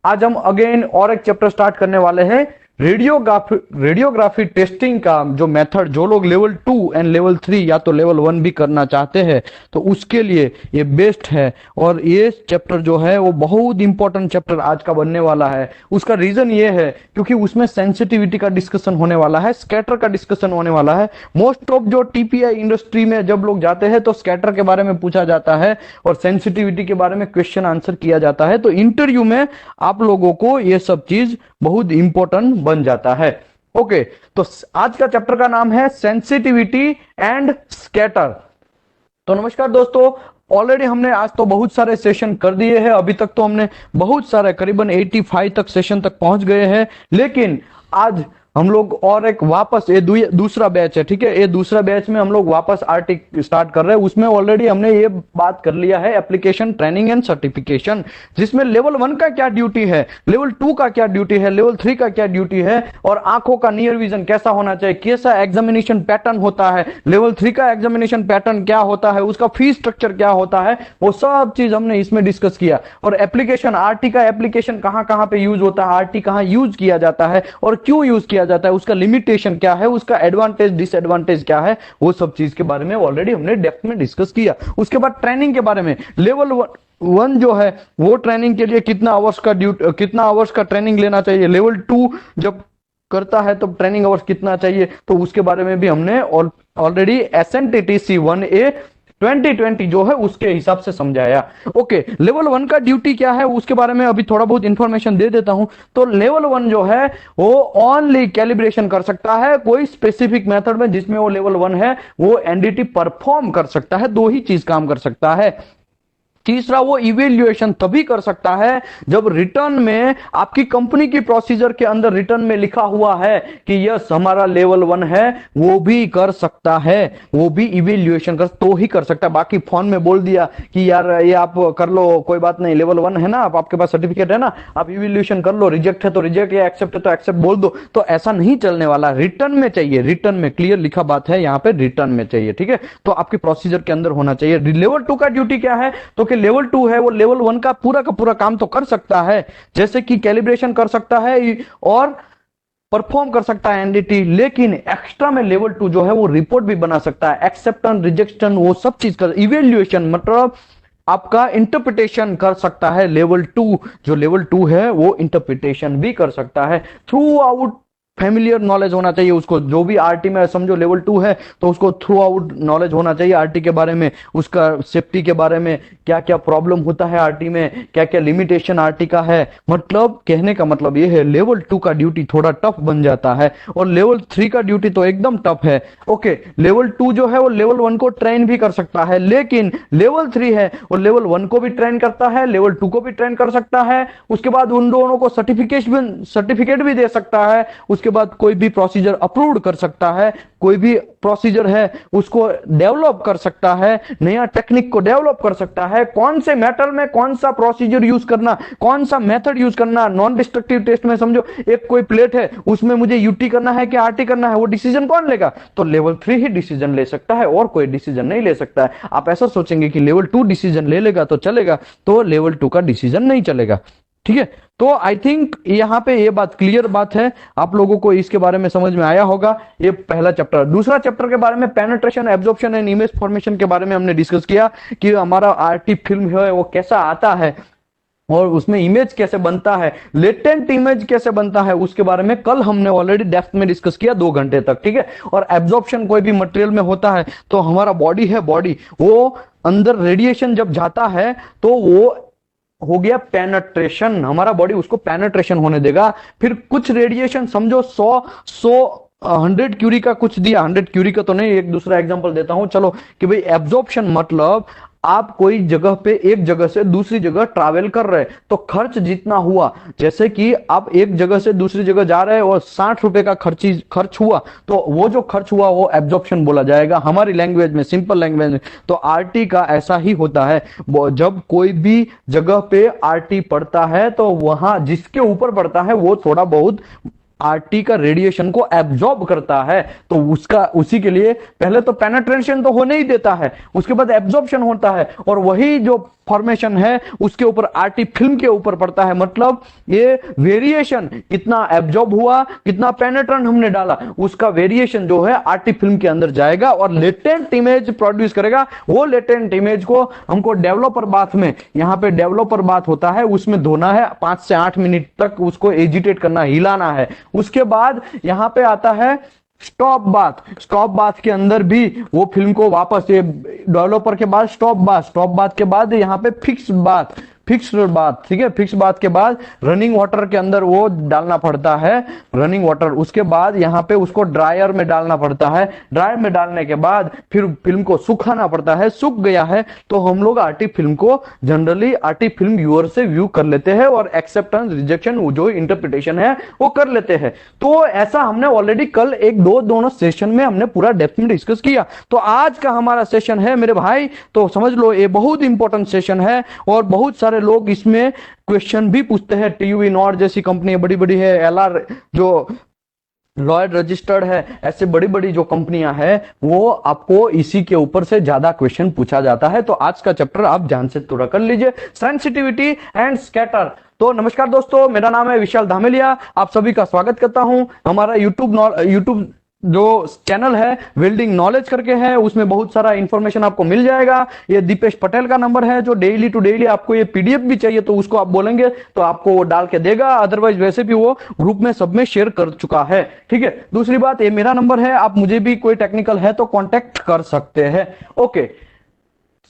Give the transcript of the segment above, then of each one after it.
आज हम अगेन और एक चैप्टर स्टार्ट करने वाले हैं। रेडियोग्राफी टेस्टिंग का जो मेथड, जो लोग लेवल 2 एंड लेवल 3 या तो लेवल 1 भी करना चाहते हैं तो उसके लिए ये बेस्ट है। और ये चैप्टर जो है वो बहुत इंपॉर्टेंट चैप्टर आज का बनने वाला है। उसका रीजन ये है क्योंकि उसमें सेंसिटिविटी का डिस्कशन होने वाला है, स्कैटर का डिस्कशन होने वाला है। मोस्ट ऑफ जो टीपीआई इंडस्ट्री में जब लोग जाते हैं तो स्कैटर के बारे में पूछा जाता है और सेंसिटिविटी के बारे में क्वेश्चन आंसर किया जाता है। तो इंटरव्यू में आप लोगों को ये सब चीज बहुत इंपॉर्टेंट बन जाता है। ओके, तो आज का चैप्टर का नाम है सेंसिटिविटी एंड स्कैटर। तो नमस्कार दोस्तों, ऑलरेडी हमने आज तो बहुत सारे सेशन कर दिए हैं। अभी तक तो हमने बहुत सारे करीबन 85 तक सेशन तक पहुंच गए हैं, लेकिन आज हम लोग और एक वापस ये दूसरा बैच है, ठीक है। ये दूसरा बैच में हम लोग वापस आरटी स्टार्ट कर रहे हैं। उसमें ऑलरेडी हमने ये बात कर लिया है एप्लीकेशन ट्रेनिंग एंड सर्टिफिकेशन, जिसमें लेवल 1 का क्या ड्यूटी है, लेवल 2 का क्या ड्यूटी है, लेवल 3 का क्या ड्यूटी है, और आंखों का नियर विजन कैसा होना चाहिए, कैसा एग्जामिनेशन पैटर्न होता है, लेवल 3 का एग्जामिनेशन पैटर्न क्या होता है, उसका फीस स्ट्रक्चर क्या होता है, वो सब चीज हमने इसमें डिस्कस किया। और एप्लीकेशन आरटी का एप्लीकेशन कहां कहां पे यूज होता है, आरटी कहां यूज किया जाता है और क्यों यूज किया जाता है, उसका लिमिटेशन क्या है, उसका एडवांटेज डिसएडवांटेज क्या है, वो सब चीज के बारे में ऑलरेडी हमने डेप्थ में डिस्कस किया। उसके बाद ट्रेनिंग के बारे में, लेवल 1 जो है वो ट्रेनिंग के लिए कितना आवर्स का ट्रेनिंग लेना चाहिए, लेवल 2 जब करता है तो ट्रेनिंग आवर्स कितना चाहिए, तो उसके बारे में भी हमने ऑलरेडी एसएनटीटीसी 1A 2020 जो है उसके हिसाब से समझाया। ओके, लेवल 1 का ड्यूटी क्या है उसके बारे में अभी थोड़ा बहुत इंफॉर्मेशन दे देता हूं। तो लेवल 1 जो है वो ओनली कैलिब्रेशन कर सकता है, कोई स्पेसिफिक मेथड में जिसमें वो लेवल 1 है वो एनडीटी परफॉर्म कर सकता है। दो ही चीज काम कर सकता है। तीसरा, वो इवेल्युएशन तभी कर सकता है जब रिटर्न में आपकी कंपनी की प्रोसीजर के अंदर रिटर्न में लिखा हुआ है कि यस हमारा लेवल 1 है, वो भी कर सकता है, वो भी इवेल्युएशन कर तो ही कर सकता है। बाकी फोन में बोल दिया कि यार ये आप कर लो, कोई बात नहीं, लेवल 1 है ना, आपके पास सर्टिफिकेट है ना, आप इवेल्युएशन कर लो, रिजेक्ट है तो रिजेक्ट या एक्सेप्ट है तो एक्सेप्ट बोल दो, तो ऐसा नहीं चलने वाला। रिटर्न में चाहिए, रिटर्न में क्लियर लिखा बात है यहां पे, रिटर्न में चाहिए, ठीक है। तो आपकी प्रोसीजर के अंदर होना चाहिए। लेवल 2 का ड्यूटी क्या है, तो लेवल 2 है वो लेवल 1 का पूरा काम तो कर सकता है, जैसे कि कैलिब्रेशन कर सकता है और परफॉर्म कर सकता है एनडीटी, लेकिन एक्स्ट्रा में लेवल 2 जो है वो रिपोर्ट भी बना सकता है, एक्सेप्टेंस रिजेक्शन वो सब चीज कर, इवेल्युएशन मतलब आपका इंटरप्रिटेशन कर सकता है। लेवल 2 जो लेवल 2 है वो इंटरप्रिटेशन भी कर सकता है। थ्रू आउट फैमिलियर नॉलेज होना चाहिए उसको, जो भी आरटी में समझो लेवल 2 है तो उसको थ्रू आउट नॉलेज होना चाहिए आरटी के बारे में, उसका सेफ्टी के बारे में, क्या क्या प्रॉब्लम होता है आरटी में, क्या क्या लिमिटेशन आरटी का है। मतलब कहने का मतलब ये है लेवल 2 का ड्यूटी थोड़ा टफ बन जाता है और लेवल 3 का ड्यूटी तो एकदम टफ है। ओके, लेवल 2 जो है वो लेवल 1 को ट्रेन भी कर सकता है, लेकिन लेवल 3 है वो लेवल 1 को भी ट्रेन करता है, लेवल 2 को भी ट्रेन कर सकता है, उसके बाद उन दोनों को सर्टिफिकेट भी दे सकता है, उसके बाद कोई भी प्रोसीजर अप्रूव कर सकता है, कोई भी प्रोसीजर है उसको डेवलप कर सकता है, नया टेक्निक को डेवलप कर सकता है, कौन से मेटल में कौन सा प्रोसीजर यूज करना, कौन सा मेथड यूज करना। नॉन डिस्ट्रक्टिव टेस्ट में समझो एक कोई प्लेट है उसमें मुझे यूटी करना है कि आरटी करना है, वो डिसीजन कौन लेगा, तो लेवल 3 ही डिसीजन ले सकता है और कोई डिसीजन नहीं ले सकता है। आप ऐसा सोचेंगे कि लेवल 2 डिसीजन ले लेगा तो चलेगा, तो लेवल 2 का डिसीजन नहीं चलेगा, ठीक है। तो आई थिंक यहां पे ये बात क्लियर बात है, आप लोगों को इसके बारे में समझ में आया होगा। ये पहला चैप्टर। दूसरा चैप्टर के बारे में penetration, absorption and image formation के बारे में हमने डिस्कस किया कि हमारा आरटी फिल्म है वो कैसा आता है और उसमें इमेज कैसे बनता है, लेटेंट इमेज कैसे बनता है, उसके बारे में कल हमने ऑलरेडी डेप्थ में डिस्कस किया 2 घंटे तक, ठीक है। और एब्जॉर्प्शन कोई भी मटेरियल में होता है तो हमारा बॉडी है, बॉडी वो अंदर रेडिएशन जब जाता है तो वो हो गया पेनेट्रेशन, हमारा बॉडी उसको पेनेट्रेशन होने देगा। फिर कुछ रेडिएशन समझो 100 क्यूरी का कुछ दिया, 100 क्यूरी का तो नहीं, एक दूसरा एग्जांपल देता हूं चलो, कि भाई एब्जॉर्प्शन मतलब आप कोई जगह पे एक जगह से दूसरी जगह ट्रैवल कर रहे, तो खर्च जितना हुआ, जैसे कि आप एक जगह से दूसरी जगह जा रहे हैं और 60 रुपए का खर्च हुआ, तो वो जो खर्च हुआ वो एब्जॉर्प्शन बोला जाएगा हमारी लैंग्वेज में, सिंपल लैंग्वेज में। तो आरटी का ऐसा ही होता है, जब कोई भी जगह पे आरटी पड़ता है तो वहां जिसके ऊपर पड़ता है वो थोड़ा बहुत आरटी का रेडिएशन को एब्जॉर्ब करता है। तो उसका उसी के लिए पहले तो पेनेट्रेशन तो होने ही देता है, उसके बाद एब्जॉर्प्शन होता है, और वही जो फॉर्मेशन है उसके ऊपर आरटी फिल्म के ऊपर पड़ता है। मतलब ये वेरिएशन कितना एब्जॉर्ब हुआ, कितना पेनेट्रेंट हमने डाला, उसका वेरिएशन जो है आरटी फिल्म के अंदर जाएगा और लेटेंट इमेज प्रोड्यूस करेगा। वो लेटेंट इमेज को हमको डेवलपर बाथ में, यहां पे डेवलपर बाथ होता है, उसमें धोना है 5 से 8 मिनट तक, उसको एजिटेट करना, हिलाना है। उसके बाद यहां पे आता है स्टॉप बाथ। स्टॉप बाथ के अंदर भी वो फिल्म को वापस, ये डेवलपर के बाद स्टॉप बाथ, स्टॉप बाथ के बाद यहाँ पे फिक्स बाथ, फिक्स्ड बाथ, ठीक है। फिक्स बाथ के बाद रनिंग वाटर के अंदर वो डालना पड़ता है, रनिंग वाटर। उसके बाद यहाँ पे उसको ड्रायर में डालना पड़ता है, ड्रायर में डालने के बाद फिर फिल्म को सुखाना पड़ता है। सूख गया है तो हम लोग आरटी फिल्म को जनरली आरटी फिल्म व्यूअर से व्यू कर लेते हैं और एक्सेप्टेंस रिजेक्शन जो इंटरप्रिटेशन है वो कर लेते हैं। तो ऐसा हमने ऑलरेडी कल एक दोनों सेशन में हमने पूरा डेप्थ में डिस्कस किया। तो आज का हमारा सेशन है मेरे भाई, तो समझ लो ये बहुत इंपॉर्टेंट सेशन है और बहुत सारे लोग इसमें क्वेश्चन भी पूछते हैं। टीयूवी नॉट जैसी कंपनी बड़ी बड़ी है, एलआर जो लॉयड रजिस्टर्ड है, ऐसे बड़ी बड़ी जो कंपनियां हैं वो आपको इसी के ऊपर से ज्यादा क्वेश्चन पूछा जाता है। तो आज का चैप्टर आप ध्यान से पूरा कर लीजिए, सेंसिटिविटी एंड स्कैटर। तो नमस्कार दोस्तों, मेरा नाम है विशाल धामेलिया, आप सभी का स्वागत करता हूं। हमारा यूट्यूब जो चैनल है वेल्डिंग नॉलेज करके है, उसमें बहुत सारा इंफॉर्मेशन आपको मिल जाएगा। ये दीपेश पटेल का नंबर है, जो डेली टू डेली आपको ये पीडीएफ भी चाहिए तो उसको आप बोलेंगे तो आपको वो डाल के देगा, अदरवाइज वैसे भी वो ग्रुप में सब में शेयर कर चुका है, ठीक है। दूसरी बात, ये मेरा नंबर है, आप मुझे भी कोई टेक्निकल है तो कॉन्टेक्ट कर सकते हैं। Okay,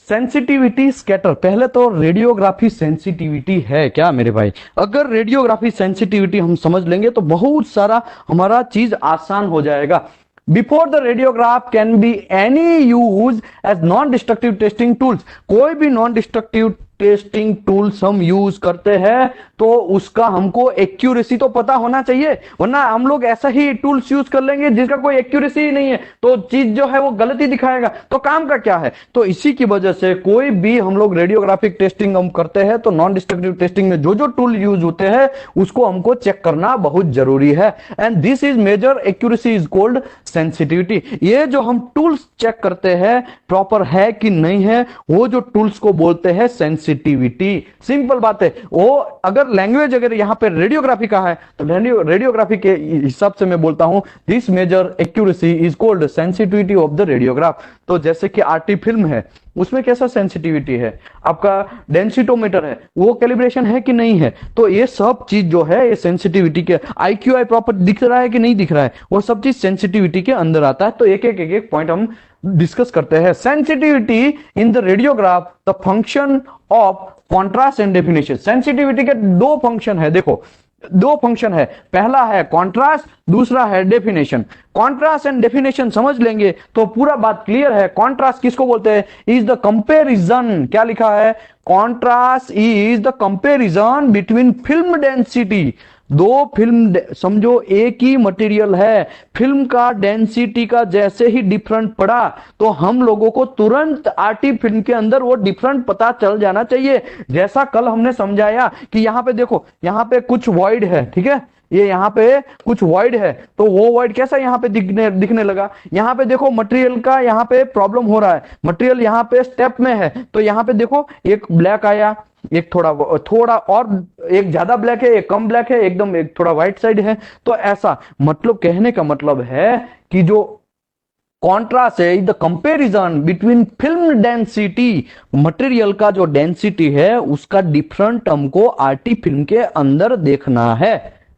sensitivity scatter. पहले तो रेडियोग्राफी सेंसिटिविटी है क्या मेरे भाई? अगर रेडियोग्राफी सेंसिटिविटी हम समझ लेंगे तो बहुत सारा हमारा चीज आसान हो जाएगा। Before the radiograph can be any use as non destructive testing tools. कोई भी नॉन डिस्ट्रक्टिव टेस्टिंग टूल्स हम यूज करते हैं तो उसका हमको एक्यूरेसी तो पता होना चाहिए, वरना हम लोग ऐसा ही टूल्स यूज कर लेंगे जिसका कोई एक्यूरेसी ही नहीं है तो चीज जो है वो गलत ही दिखाएगा, तो काम का क्या है। तो इसी की वजह से कोई भी हम लोग रेडियोग्राफिक टेस्टिंग हम करते हैं तो नॉन डिस्ट्रक्टिव टेस्टिंग में जो जो टूल यूज होते हैं उसको हमको चेक करना बहुत जरूरी है। And this is measure accuracy is called sensitivity. ये जो हम टूल्स चेक करते हैं प्रॉपर है कि नहीं है, वो जो टूल्स को बोलते हैं सेंसिटिविटी। सिंपल बात है। वो अगर लैंग्वेज अगर यहां पे रेडियोग्राफी का है तो रेडियोग्राफी के हिसाब से मैं बोलता हूं this measure accuracy is called sensitivity of the radiograph. तो जैसे कि आरटी फिल्म है उसमें कैसा सेंसिटिविटी है, आपका डेंसिटोमीटर है वो कैलिब्रेशन है कि नहीं है, तो ये सब चीज जो है ये सेंसिटिविटी के, आईक्यूआई प्रॉपर दिख रहा है कि नहीं दिख रहा है, वो सब चीज सेंसिटिविटी के अंदर आता है। तो एक पॉइंट हम डिस्कस करते हैं। Sensitivity in the radiograph the function of contrast and definition. Sensitivity के दो फंक्शन है, देखो दो फंक्शन है, पहला है कॉन्ट्रास्ट, दूसरा है डेफिनेशन। कॉन्ट्रास्ट एंड डेफिनेशन समझ लेंगे तो पूरा बात क्लियर है। कॉन्ट्रास्ट किसको बोलते हैं? इज द कंपैरिजन, क्या लिखा है? Contrast is the comparison between film density. दो फिल्म समझो एक ही मटेरियल है, फिल्म का डेंसिटी का जैसे ही डिफरेंट पड़ा तो हम लोगों को तुरंत आरटी फिल्म के अंदर वो डिफरेंट पता चल जाना चाहिए। जैसा कल हमने समझाया कि यहां पे देखो, यहां पे कुछ वॉइड है, ठीक है, ये यहां पे कुछ वॉइड है तो वो वॉइड कैसा यहां पे दिखने लगा। यहां पे देखो मटेरियल का यहां पे प्रॉब्लम हो रहा है, मटेरियल यहां पे स्टेप में है तो यहां पे देखो एक ब्लैक आया, एक थोड़ा और एक ज्यादा ब्लैक है, एक कम ब्लैक है, एकदम एक थोड़ा व्हाइट साइड है। तो ऐसा मतलब कहने का मतलब है कि जो कॉन्ट्रास्ट है the comparison between film density, material का जो डेंसिटी है उसका डिफरेंट हमको आरटी फिल्म के अंदर देखना है।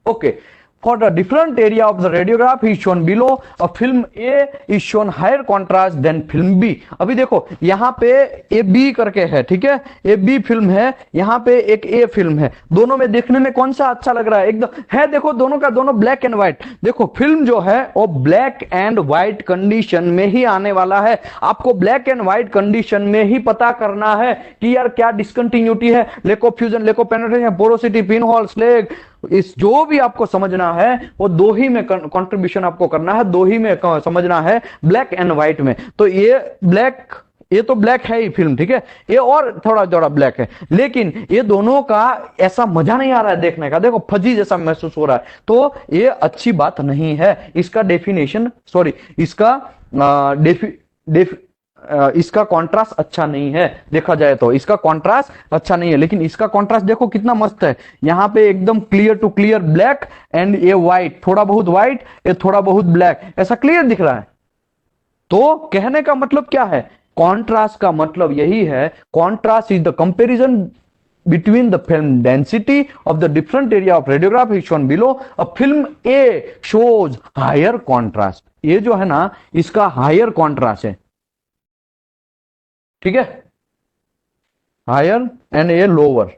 Okay, for the different area of the radiograph is shown below. A film A is shown higher contrast than film B. अभी देखो यहाँ पे ए बी करके है, ठीक है, ए बी फिल्म है, यहाँ पे एक ए फिल्म है, दोनों में देखने में कौन सा अच्छा लग रहा है? एकदम है, देखो दोनों का दोनों ब्लैक एंड व्हाइट। देखो फिल्म जो है वो ब्लैक एंड व्हाइट कंडीशन में ही आने वाला है। आपको ब्लैक एंड व्हाइट कंडीशन में ही पता करना है कि यार क्या डिसकंटिन्यूटी है, lake of fusion, lake of penetration, porosity, pin hole, slag, इस जो भी आपको समझना है वो दो ही में कंट्रीब्यूशन आपको करना है, दो ही में समझना है, ब्लैक एंड व्हाइट में। तो ये ब्लैक ये तो ब्लैक है ही फिल्म, ठीक है, ये और थोड़ा थोड़ा ब्लैक है, लेकिन ये दोनों का ऐसा मजा नहीं आ रहा है देखने का, देखो फजी जैसा महसूस हो रहा है, तो ये अच्छी बात नहीं है। इसका डेफिनेशन, सॉरी, इसका इसका कॉन्ट्रास्ट अच्छा नहीं है, देखा जाए तो इसका कॉन्ट्रास्ट अच्छा नहीं है, लेकिन इसका कॉन्ट्रास्ट देखो कितना मस्त है, यहां पे एकदम clear to clear black and ये व्हाइट, थोड़ा बहुत व्हाइट, ये थोड़ा बहुत ब्लैक, ऐसा क्लियर दिख रहा है। तो कहने का मतलब क्या है, कॉन्ट्रास्ट का मतलब यही है, contrast is the comparison between the film density of the different area of radiography shown below. A film A shows higher contrast. ये जो है ना, इसका हायर कॉन्ट्रास्ट है, ठीक है, हायर एंड ये लोअर,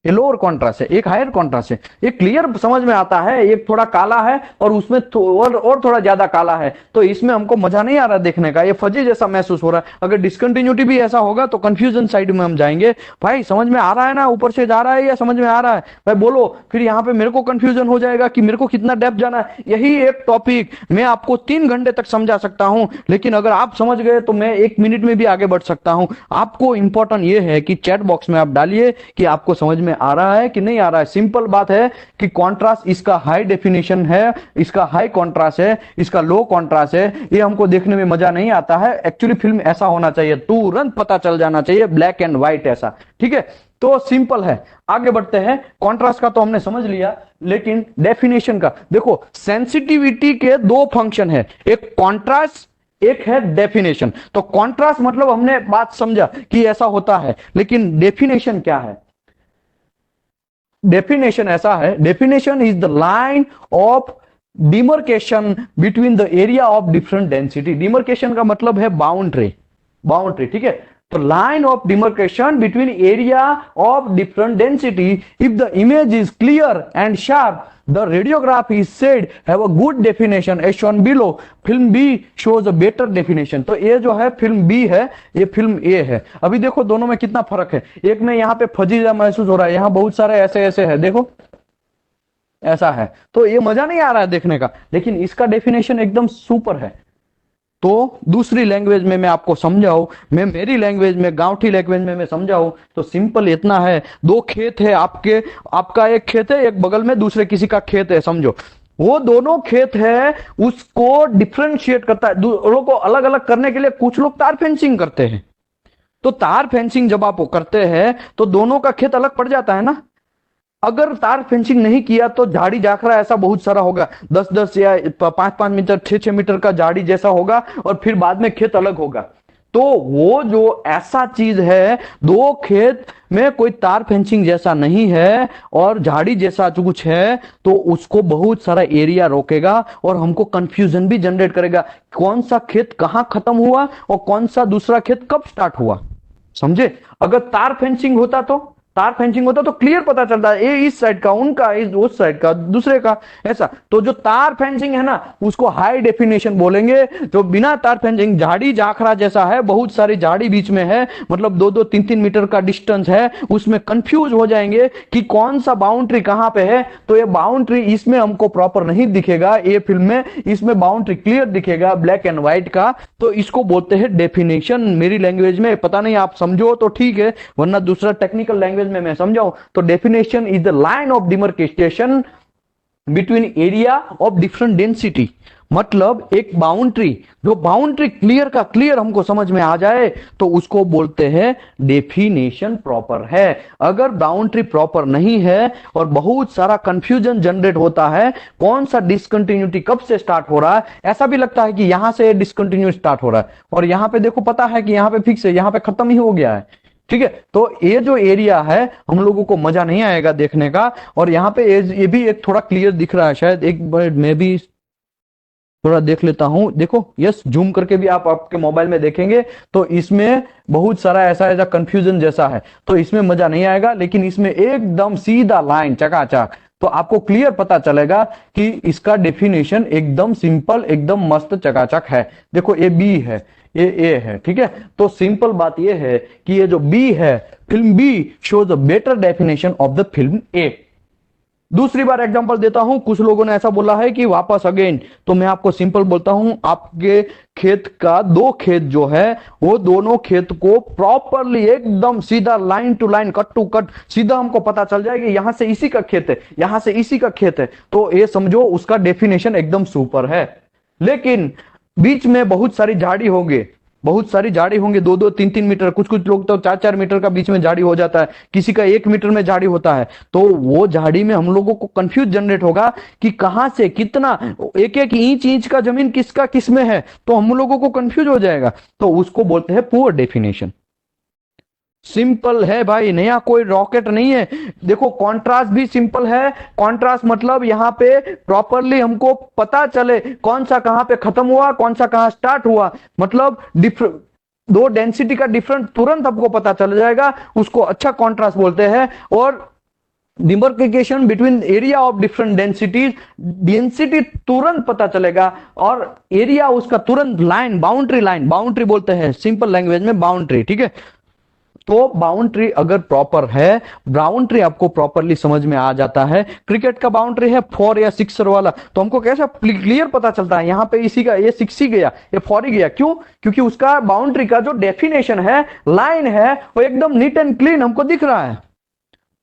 ये लोअर कॉन्ट्रास्ट है, एक हायर कॉन्ट्रास्ट है, ये क्लियर समझ में आता है, एक थोड़ा काला है और उसमें और थोड़ा ज्यादा काला है, तो इसमें हमको मजा नहीं आ रहा देखने का, ये फजी जैसा महसूस हो रहा है। अगर डिसकंटिन्यूटी भी ऐसा होगा तो कंफ्यूजन साइड में हम जाएंगे, भाई समझ में आ रहा है ना, ऊपर से जा रहा है या समझ में आ रहा है, भाई बोलो, फिर यहाँ पे मेरे को कंफ्यूजन हो जाएगा कि मेरे को कितना डेप्थ जाना है। यही एक टॉपिक मैं आपको 3 घंटे तक समझा सकता हूं, लेकिन अगर आप समझ गए तो मैं 1 मिनट में भी आगे बढ़ सकता हूं। आपको इंपॉर्टेंट ये है कि चैट बॉक्स में आप डालिए कि आपको समझ में आ रहा है कि नहीं आ रहा है। सिंपल बात है कि कॉन्ट्रास्ट इसका हाई डेफिनेशन है, इसका हाई कॉन्ट्रास्ट है, इसका लो कॉन्ट्रास्ट है, ये हमको देखने में मजा नहीं आता है। एक्चुअली फिल्म ऐसा होना चाहिए, तुरंत पता चल जाना चाहिए, ब्लैक एंड व्हाइट ऐसा, ठीक है। तो सिंपल है, आगे बढ़ते हैं। कॉन्ट्रास्ट का तो हमने समझ लिया, लेकिन डेफिनेशन का देखो। सेंसिटिविटी के 2 फंक्शन है, एक कॉन्ट्रास्ट, एक है डेफिनेशन। तो कॉन्ट्रास्ट मतलब हमने बात समझा कि ऐसा होता है, लेकिन डेफिनेशन क्या है? डेफिनेशन ऐसा है, definition is the line of demarcation between the area of different density. Demarcation का मतलब है बाउंड्री, बाउंड्री, ठीक है। तो line of demarcation between area of different density, if the image is clear and sharp, the radiograph is said have a good definition as shown below. film B shows a better definition. तो ये जो है film B है, ये film A है। अभी देखो दोनों में कितना फर्क है, एक में यहाँ पे फजीला महसूस हो रहा है, यहाँ बहुत सारे ऐसे ऐसे है, देखो ऐसा है, तो ये मजा नहीं आ रहा है देखने का, लेकिन इसका डेफिनेशन एकदम सुपर है। तो दूसरी लैंग्वेज में मैं आपको समझाऊं, मैं मेरी लैंग्वेज में, गांवठी लैंग्वेज में मैं समझाऊं तो सिंपल इतना है, 2 खेत है आपके, आपका एक खेत है, एक बगल में दूसरे किसी का खेत है, समझो वो दोनों खेत है, उसको डिफरेंशिएट करता है, दोनों को अलग अलग करने के लिए कुछ लोग तार फेंसिंग करते हैं। तो तार फेंसिंग जब आप करते हैं तो दोनों का खेत अलग पड़ जाता है ना। अगर तार फेंसिंग नहीं किया तो झाड़ी झाखरा ऐसा बहुत सारा होगा, 10-10 या 5-5 मीटर, 6-6 मीटर का झाड़ी जैसा होगा, और फिर बाद में खेत अलग होगा। तो वो जो ऐसा चीज है, 2 खेत में कोई तार फेंसिंग जैसा नहीं है और झाड़ी जैसा कुछ है, तो उसको बहुत सारा एरिया रोकेगा और हमको कंफ्यूजन भी जनरेट करेगा, कौन सा खेत कहां खत्म हुआ और कौन सा दूसरा खेत कब स्टार्ट हुआ, समझे। अगर तार फेंसिंग होता तो क्लियर पता चलता है, ये इस साइड का, उनका इस उस साइड का, दूसरे का, ऐसा। तो जो तार फेंसिंग है ना, उसको हाई डेफिनेशन बोलेंगे। जो बिना तार फेंसिंग, झाड़ी झाखरा जैसा है, बहुत सारी झाड़ी बीच में है, मतलब 2-2, 3-3 मीटर का डिस्टेंस है, उसमें कंफ्यूज हो जाएंगे कि कौन सा बाउंड्री कहां पे है। तो ये बाउंड्री इसमें हमको प्रॉपर नहीं दिखेगा, ये फिल्म में इसमें बाउंड्री क्लियर दिखेगा, ब्लैक एंड व्हाइट का। तो इसको बोलते हैं डेफिनेशन। मेरी लैंग्वेज में पता नहीं, आप समझो तो ठीक है, वरना दूसरा टेक्निकल लैंग्वेज में मैं समझाऊं तो definition is the line of demarcation between area of different density. मतलब एक बाउंड्री, जो बाउंड्री क्लियर का क्लियर हमको समझ में आ जाए तो उसको बोलते हैं डेफिनेशन प्रॉपर है। अगर बाउंड्री प्रॉपर नहीं है और बहुत सारा कंफ्यूजन जनरेट होता है, कौन सा डिसकंटिन्यूटी कब से स्टार्ट हो रहा है, ऐसा भी लगता है कि यहां से डिसकंटिन्यू स्टार्ट हो रहा है और यहां पे देखो पता है कि यहां पे फिक्स है, यहां पे खत्म ही हो गया है, ठीक है। तो ये जो एरिया है हम लोगों को मजा नहीं आएगा देखने का। और यहाँ पे ये भी एक थोड़ा क्लियर दिख रहा है, शायद एक बार मैं भी थोड़ा देख लेता हूं। देखो यस, जूम करके भी आप आपके मोबाइल में देखेंगे तो इसमें बहुत सारा ऐसा ऐसा कंफ्यूजन जैसा है, तो इसमें मजा नहीं आएगा। लेकिन इसमें एकदम सीधा लाइन चकाचक, तो आपको क्लियर पता चलेगा कि इसका डेफिनेशन एकदम सिंपल, एकदम मस्त चकाचक है। देखो ये बी है, ये ए है, ठीक है। तो सिंपल बात ये है कि ये जो बी है, film B shows a better definition of the film A. दूसरी बार एग्जांपल देता हूं, कुछ लोगों ने ऐसा बोला है कि वापस अगेन, तो मैं आपको सिंपल बोलता हूं, आपके खेत का दो खेत जो है वो दोनों खेत को प्रॉपरली एकदम सीधा line to line cut to cut सीधा हमको पता चल जाएगा यहां से इसी का खेत है, यहां से इसी का खेत है, तो ये समझो उसका डेफिनेशन एकदम सुपर है। लेकिन बीच में बहुत सारी झाड़ी होंगे, बहुत सारी झाड़ी होंगे, 2-2, 3-3 मीटर, कुछ कुछ लोग तो 4-4 मीटर का बीच में झाड़ी हो जाता है, किसी का 1 मीटर में झाड़ी होता है, तो वो झाड़ी में हम लोगों को कंफ्यूज जनरेट होगा कि कहां से कितना, एक एक इंच इंच का जमीन किसका किस में है, तो हम लोगों को कंफ्यूज हो जाएगा, तो उसको बोलते हैं पुअर डेफिनेशन। सिंपल है भाई, नया कोई रॉकेट नहीं है। देखो कॉन्ट्रास्ट भी सिंपल है, कॉन्ट्रास्ट मतलब यहां पे प्रॉपरली हमको पता चले कौन सा कहां पे खत्म हुआ, कौन सा कहां स्टार्ट हुआ, मतलब दो डेंसिटी का डिफरेंस तुरंत आपको पता चल जाएगा, उसको अच्छा कॉन्ट्रास्ट बोलते हैं। और demarcation between area of different densities, density तुरंत पता चलेगा, और एरिया उसका तुरंत लाइन, बाउंड्री बोलते हैं सिंपल लैंग्वेज में, बाउंड्री, ठीक है। तो बाउंड्री अगर प्रॉपर है, बाउंड्री आपको प्रॉपरली समझ में आ जाता है, क्रिकेट का बाउंड्री है 4 या 6 वाला, तो हमको कैसा क्लियर पता चलता है यहां पे इसी का ये 6 ही गया, ये 4 ही गया, क्यों? क्योंकि उसका बाउंड्री का जो डेफिनेशन है, लाइन है, वो एकदम नीट एंड क्लीन हमको दिख रहा है,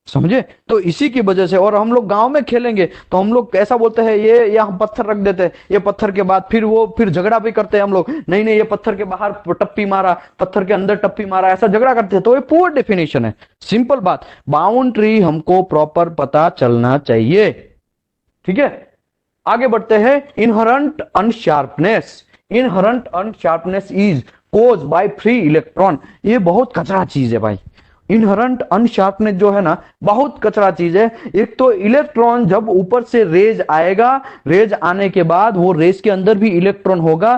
समझे? तो इसी की वजह से, और हम लोग गांव में खेलेंगे तो हम लोग ऐसा बोलते हैं, ये हम पत्थर रख देते हैं, ये पत्थर के बाद फिर झगड़ा भी करते हैं हम लोग, नहीं नहीं ये पत्थर के बाहर टप्पी मारा, पत्थर के अंदर टप्पी मारा, ऐसा झगड़ा करते हैं, तो ये पुअर डेफिनेशन है। सिंपल बात, बाउंड्री हमको प्रॉपर पता चलना चाहिए, ठीक है। आगे बढ़ते हैं, inherent unsharpness. Inherent unsharpness is cause by free electron. ये बहुत कचरा चीज है भाई, इनहरेंट अनशार्पनेस जो है ना, बहुत कचरा चीज है। एक तो इलेक्ट्रॉन जब ऊपर से रेज आएगा, रेज आने के बाद वो रेज के अंदर भी इलेक्ट्रॉन होगा,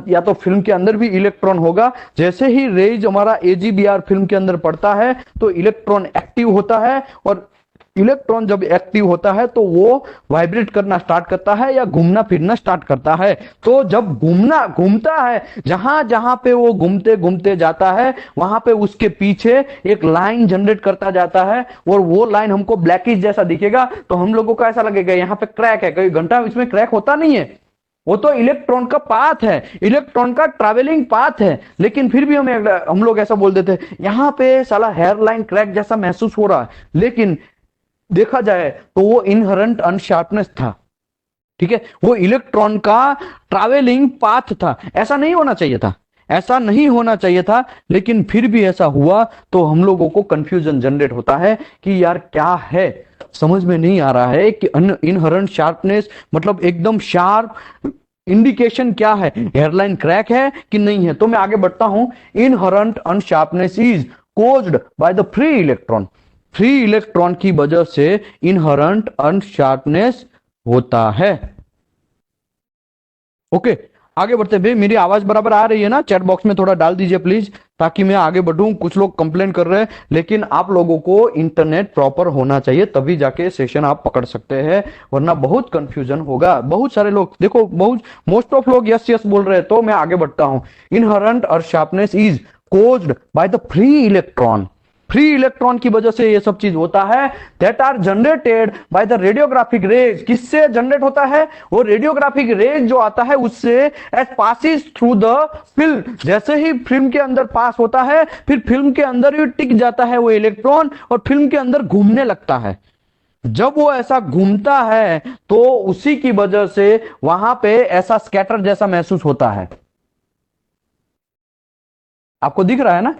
या तो फिल्म के अंदर भी इलेक्ट्रॉन होगा। जैसे ही रेज हमारा AGBR फिल्म के अंदर पड़ता है तो इलेक्ट्रॉन एक्टिव होता है, और इलेक्ट्रॉन जब एक्टिव होता है तो वो वाइब्रेट करना स्टार्ट करता है या घूमना फिरना स्टार्ट करता है। तो जब घूमता है, जहां जहां पे वो घूमते घूमते जाता है, वहां पे उसके पीछे एक लाइन जनरेट करता जाता है, और वो लाइन हमको ब्लैकिश जैसा दिखेगा, तो हम लोगों को ऐसा लगेगा यहाँ पे क्रैक है, कई घंटा इसमें क्रैक होता नहीं है, वो तो इलेक्ट्रॉन का पाथ है, इलेक्ट्रॉन का ट्रैवलिंग पाथ है। लेकिन फिर भी हम लोग ऐसा बोल देते हैं, यहां पे साला हेयरलाइन क्रैक जैसा महसूस हो रहा है, लेकिन देखा जाए तो वो इनहरेंट अनशार्पनेस था, ठीक है, वो इलेक्ट्रॉन का ट्रैवलिंग पाथ था। ऐसा नहीं होना चाहिए था, ऐसा नहीं होना चाहिए था, लेकिन फिर भी ऐसा हुआ, तो हम लोगों को कंफ्यूजन जनरेट होता है कि यार क्या है, समझ में नहीं आ रहा है कि इनहरेंट शार्पनेस मतलब एकदम शार्प इंडिकेशन क्या है, हेयरलाइन क्रैक है कि नहीं है। तो मैं आगे बढ़ता हूं, inherent unsharpness is caused by the free electron. Free electron की वजह से इनहरेंट अनशार्पनेस होता है। ओके, आगे बढ़ते हैं। मेरी आवाज बराबर आ रही है ना? चैट बॉक्स में थोड़ा डाल दीजिए प्लीज, ताकि मैं आगे बढ़ूं। कुछ लोग कंप्लेन कर रहे हैं, लेकिन आप लोगों को इंटरनेट प्रॉपर होना चाहिए, तभी जाके सेशन आप पकड़ सकते हैं, वरना बहुत कंफ्यूजन होगा। बहुत सारे लोग देखो, मोस्ट ऑफ लोग यस यस बोल रहे हैं, तो मैं आगे बढ़ता हूं। Inherent unsharpness is caused by the free electron. Free electron की वजह से ये सब चीज होता है, that are generated by the radiographic rays. किससे जनरेट होता है? वो रेडियोग्राफिक रेज जो आता है उससे, as passes through the film, जैसे ही फिल्म के अंदर पास होता है, फिर फिल्म के अंदर ही टिक जाता है वो इलेक्ट्रॉन, और फिल्म के अंदर घूमने लगता है। जब वो ऐसा घूमता है तो उसी की वजह से वहां पे ऐसा स्कैटर जैसा महसूस होता है। आपको दिख रहा है ना?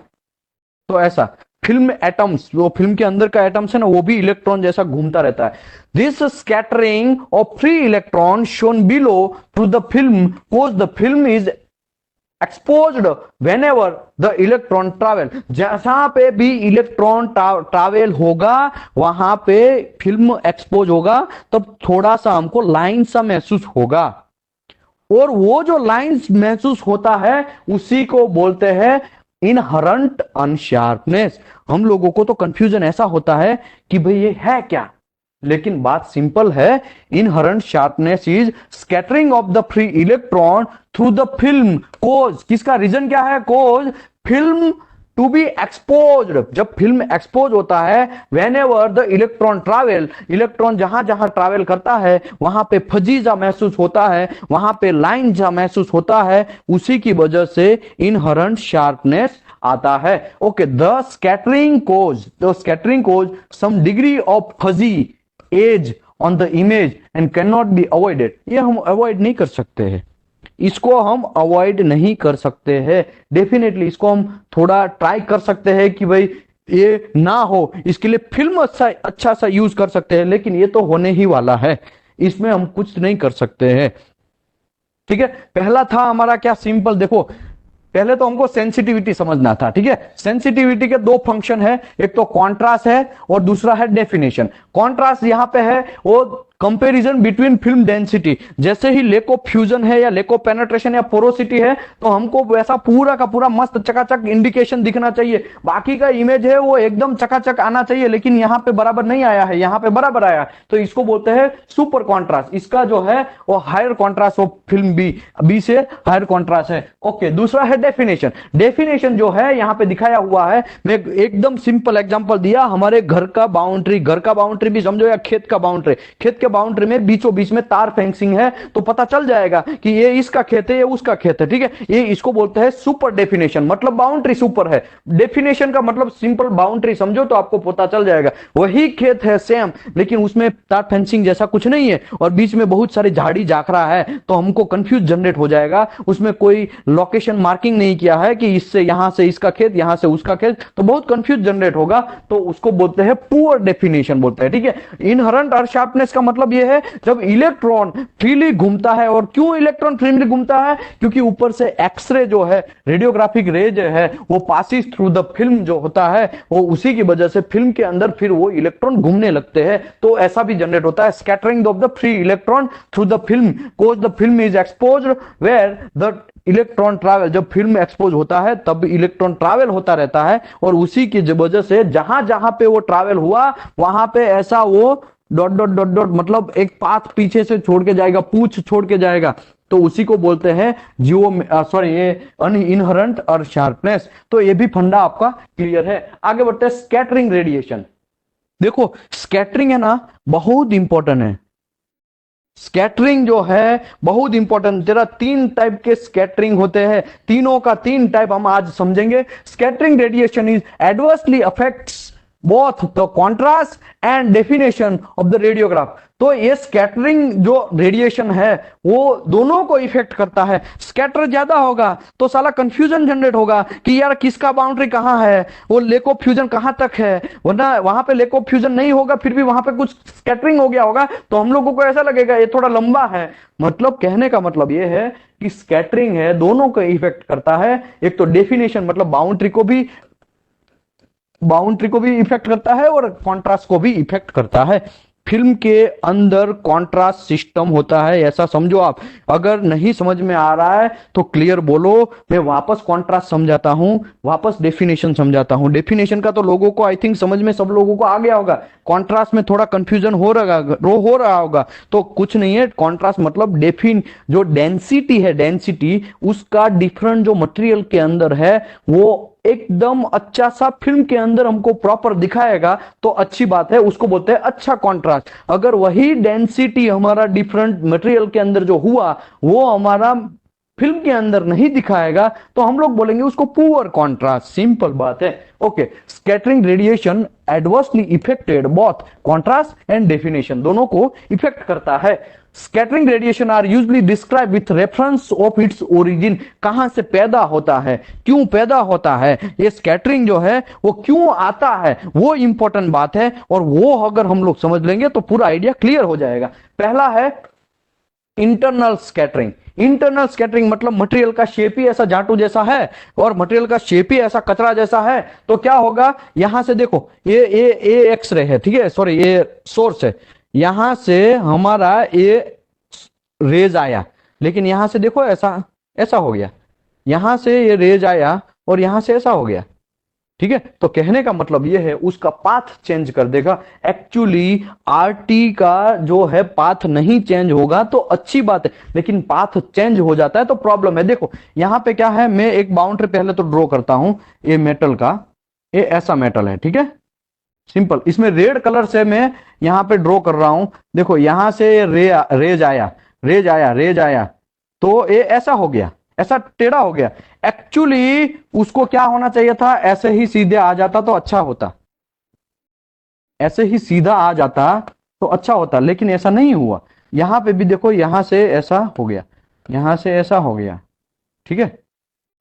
तो ऐसा फिल्म एटम्स, वो फिल्म के अंदर का एटम्स है ना, वो भी इलेक्ट्रॉन जैसा घूमता रहता है। This scattering of free electron shown below through the film cause the film is exposed whenever the electron travel. जहां पे भी इलेक्ट्रॉन ट्रैवल होगा वहां पे फिल्म एक्सपोज होगा, तब थोड़ा सा हमको लाइन सा महसूस होगा, और वो जो लाइंस महसूस होता है उसी को बोलते हैं इनहरेंट अनशार्पनेस। हम लोगों को तो कंफ्यूजन ऐसा होता है कि भाई ये है क्या, लेकिन बात सिंपल है। Inherent sharpness is scattering of the free electron through the film. Cause, किसका रीजन क्या है? Cause film to be exposed, जब फिल्म एक्सपोज होता है, whenever the electron travel, electron जहां जहां ट्रैवल करता है वहां पे फजीजा महसूस होता है, वहां पे लाइन जा महसूस होता है, उसी की वजह से इनहरेंट शार्पनेस आता है। Okay, the scattering cause some degree of fuzzy edge on the image and can not be avoided, ये हम अवॉइड नहीं कर सकते हैं, इसको हम अवॉइड नहीं कर सकते हैं। डेफिनेटली इसको हम थोड़ा ट्राई कर सकते हैं कि भाई ये ना हो, इसके लिए फिल्म अच्छा सा यूज कर सकते हैं, लेकिन ये तो होने ही वाला है, इसमें हम कुछ नहीं कर सकते हैं। ठीक है, पहला था हमारा क्या, सिंपल। देखो पहले तो हमको सेंसिटिविटी समझना था। ठीक है, सेंसिटिविटी के दो फंक्शन है, एक तो कॉन्ट्रास्ट है और दूसरा है डेफिनेशन। कॉन्ट्रास्ट यहां पे है वो कंपैरिजन बिटवीन फिल्म डेंसिटी, जैसे ही लेक ऑफ फ्यूजन है या लेक ऑफ पेनेट्रेशन या पोरोसिटी है तो हमको वैसा पूरा का पूरा मस्त चकाचक इंडिकेशन दिखना चाहिए, बाकी का इमेज है वो एकदम चकाचक आना चाहिए, लेकिन यहां पे बराबर नहीं आया है, यहां पे बराबर आया, तो इसको बोलते हैं सुपर कॉन्ट्रास्ट। इसका जो है वो higher contrast of film B से हायर कॉन्ट्रास्ट है। ओके, दूसरा है डेफिनेशन। डेफिनेशन जो है यहां पे दिखाया हुआ है, मैं एकदम सिंपल एग्जांपल दिया, हमारे घर का बाउंड्री भी समझो या खेत का बाउंड्री, खेत के बाउंड्री में बीचों बीच में तार फेंसिंग है, तो पता चल जाएगा कि ये इसका खेत है, ये उसका खेत है। ठीक है, ये इसको बोलते हैं सुपर डेफिनेशन, मतलब बाउंड्री सुपर है। डेफिनेशन का मतलब सिंपल बाउंड्री समझो तो आपको पता चल जाएगा, वही खेत है सेम, लेकिन उसमें तार फेंसिंग जैसा कुछ नहीं है और बीच में बहुत सारे झाड़ी जाखरा है, तो हमको कंफ्यूज जनरेट हो जाएगा। उसमें कोई लोकेशन मार्किंग नहीं किया है कि इससे यहां से इसका खेत, यहां से उसका खेत, तो बहुत कंफ्यूज जनरेट होगा, तो उसको बोलते हैं पुअर डेफिनेशन बोलते हैं। ठीक है, इनहरेंट और शार्पनेस का मतलब यह है जब इलेक्ट्रॉन फ्रीली घूमता है, और क्यों इलेक्ट्रॉन फ्रीली घूमता है, क्योंकि ऊपर से एक्सरे जो है, रेडियोग्राफिक रे जो है वो पासिस थ्रू द फिल्म जो होता है, वो उसी की वजह से फिल्म के अंदर फिर वो इलेक्ट्रॉन घूमने लगते हैं, तो ऐसा भी जनरेट होता है। Scattering of the free electron through the film cause the film is exposed where the electron travel, जब फिल्म एक्सपोज होता है तब इलेक्ट्रॉन ट्रैवल होता रहता है, और उसी की वजह से जहां जहां पे वो ट्रैवल हुआ वहां पे ऐसा वो डॉट डॉट डॉट डॉट, मतलब एक पाथ पीछे से छोड़ के जाएगा, पूछ छोड़ के जाएगा, तो उसी को बोलते हैं ये इनहरेंट और शार्पनेस। तो ये भी फंडा आपका क्लियर है। आगे बढ़ते हैं, स्कैटरिंग रेडिएशन। देखो स्कैटरिंग है ना, बहुत इंपॉर्टेंट है। स्कैटरिंग जो है बहुत इंपॉर्टेंट, तेरा तीन टाइप के स्कैटरिंग होते हैं, तीनों का तीन टाइप हम आज समझेंगे। Scattering radiation is adversely affects both the contrast and definition of the radiograph। तो ये स्कैटरिंग जो रेडिएशन है वो दोनों को इफेक्ट करता है। स्कैटर ज्यादा होगा तो साला कंफ्यूजन जनरेट होगा कि यार किसका बाउंड्री कहां है, वो लेक ऑफ फ्यूजन कहां तक है, वरना वहां पे लेक ऑफ फ्यूजन नहीं होगा फिर भी वहां पे कुछ स्कैटरिंग हो गया होगा, तो हम लोगों को ऐसा लगेगा ये थोड़ा लंबा है। मतलब कहने का मतलब ये है कि स्कैटरिंग है दोनों को इफेक्ट करता है, एक तो डेफिनेशन मतलब बाउंड्री को भी इफेक्ट करता है और कॉन्ट्रास्ट को भी इफेक्ट करता है। फिल्म के अंदर कॉन्ट्रास्ट सिस्टम होता है, ऐसा समझो आप। अगर नहीं समझ में आ रहा है तो क्लियर बोलो, मैं वापस कॉन्ट्रास्ट समझाता हूं, वापस डेफिनेशन समझाता हूं। डेफिनेशन का तो लोगों को आई थिंक समझ में सब लोगों को आ गया होगा, कॉन्ट्रास्ट में थोड़ा कंफ्यूजन हो रहा होगा। तो कुछ नहीं है, कॉन्ट्रास्ट मतलब जो डेंसिटी है, डेंसिटी उसका डिफरेंट जो मटेरियल के अंदर है वो एकदम अच्छा सा फिल्म के अंदर हमको प्रॉपर दिखाएगा, तो अच्छी बात है, उसको बोलते हैं अच्छा कॉन्ट्रास्ट। अगर वही डेंसिटी हमारा डिफरेंट मटेरियल के अंदर जो हुआ वो हमारा फिल्म के अंदर नहीं दिखाएगा तो हम लोग बोलेंगे उसको पुअर कॉन्ट्रास्ट, सिंपल बात है। Okay, scattering radiation adversely affected both contrast and definition, दोनों को इफेक्ट करता है। Scattering radiation are usually describe with reference of its origin, कहां से पैदा होता है, क्यों पैदा होता है, ये स्कैटरिंग जो है वो क्यों आता है, वो इंपॉर्टेंट बात है, और वो अगर हम लोग समझ लेंगे तो पूरा आइडिया क्लियर हो जाएगा। पहला है इंटरनल स्कैटरिंग। इंटरनल स्कैटरिंग मतलब मटेरियल का शेप ही ऐसा जाटू जैसा है और मटेरियल का शेप ही ऐसा कचरा जैसा है, तो क्या होगा, यहां से देखो ये एक्सरे है, ठीक है, सॉरी ये सोर्स है, यहां से हमारा ये रेज आया, लेकिन यहां से देखो ऐसा ऐसा हो गया, यहां से ये रेज आया और यहां से ऐसा हो गया, ठीक है, तो कहने का मतलब ये है उसका पाथ चेंज कर देगा। एक्चुअली आरटी का जो है पाथ नहीं चेंज होगा तो अच्छी बात है, लेकिन पाथ चेंज हो जाता है तो प्रॉब्लम है। देखो यहां पे क्या है, मैं एक बाउंड्री पहले तो ड्रॉ करता हूं, ये मेटल का, ये ऐसा मेटल है, ठीक है, सिंपल। इसमें रेड कलर से मैं यहां पे ड्रॉ कर रहा हूं। देखो यहां से रेज आया, रेज आया, तो ये ऐसा हो गया, ऐसा टेढ़ा हो गया। एक्चुअली उसको क्या होना चाहिए था, ऐसे ही सीधे आ जाता तो अच्छा होता, ऐसे ही सीधा आ जाता तो अच्छा होता, लेकिन ऐसा नहीं हुआ। यहां पे भी देखो, यहां से ऐसा हो गया, यहां से ऐसा हो गया, ठीक है,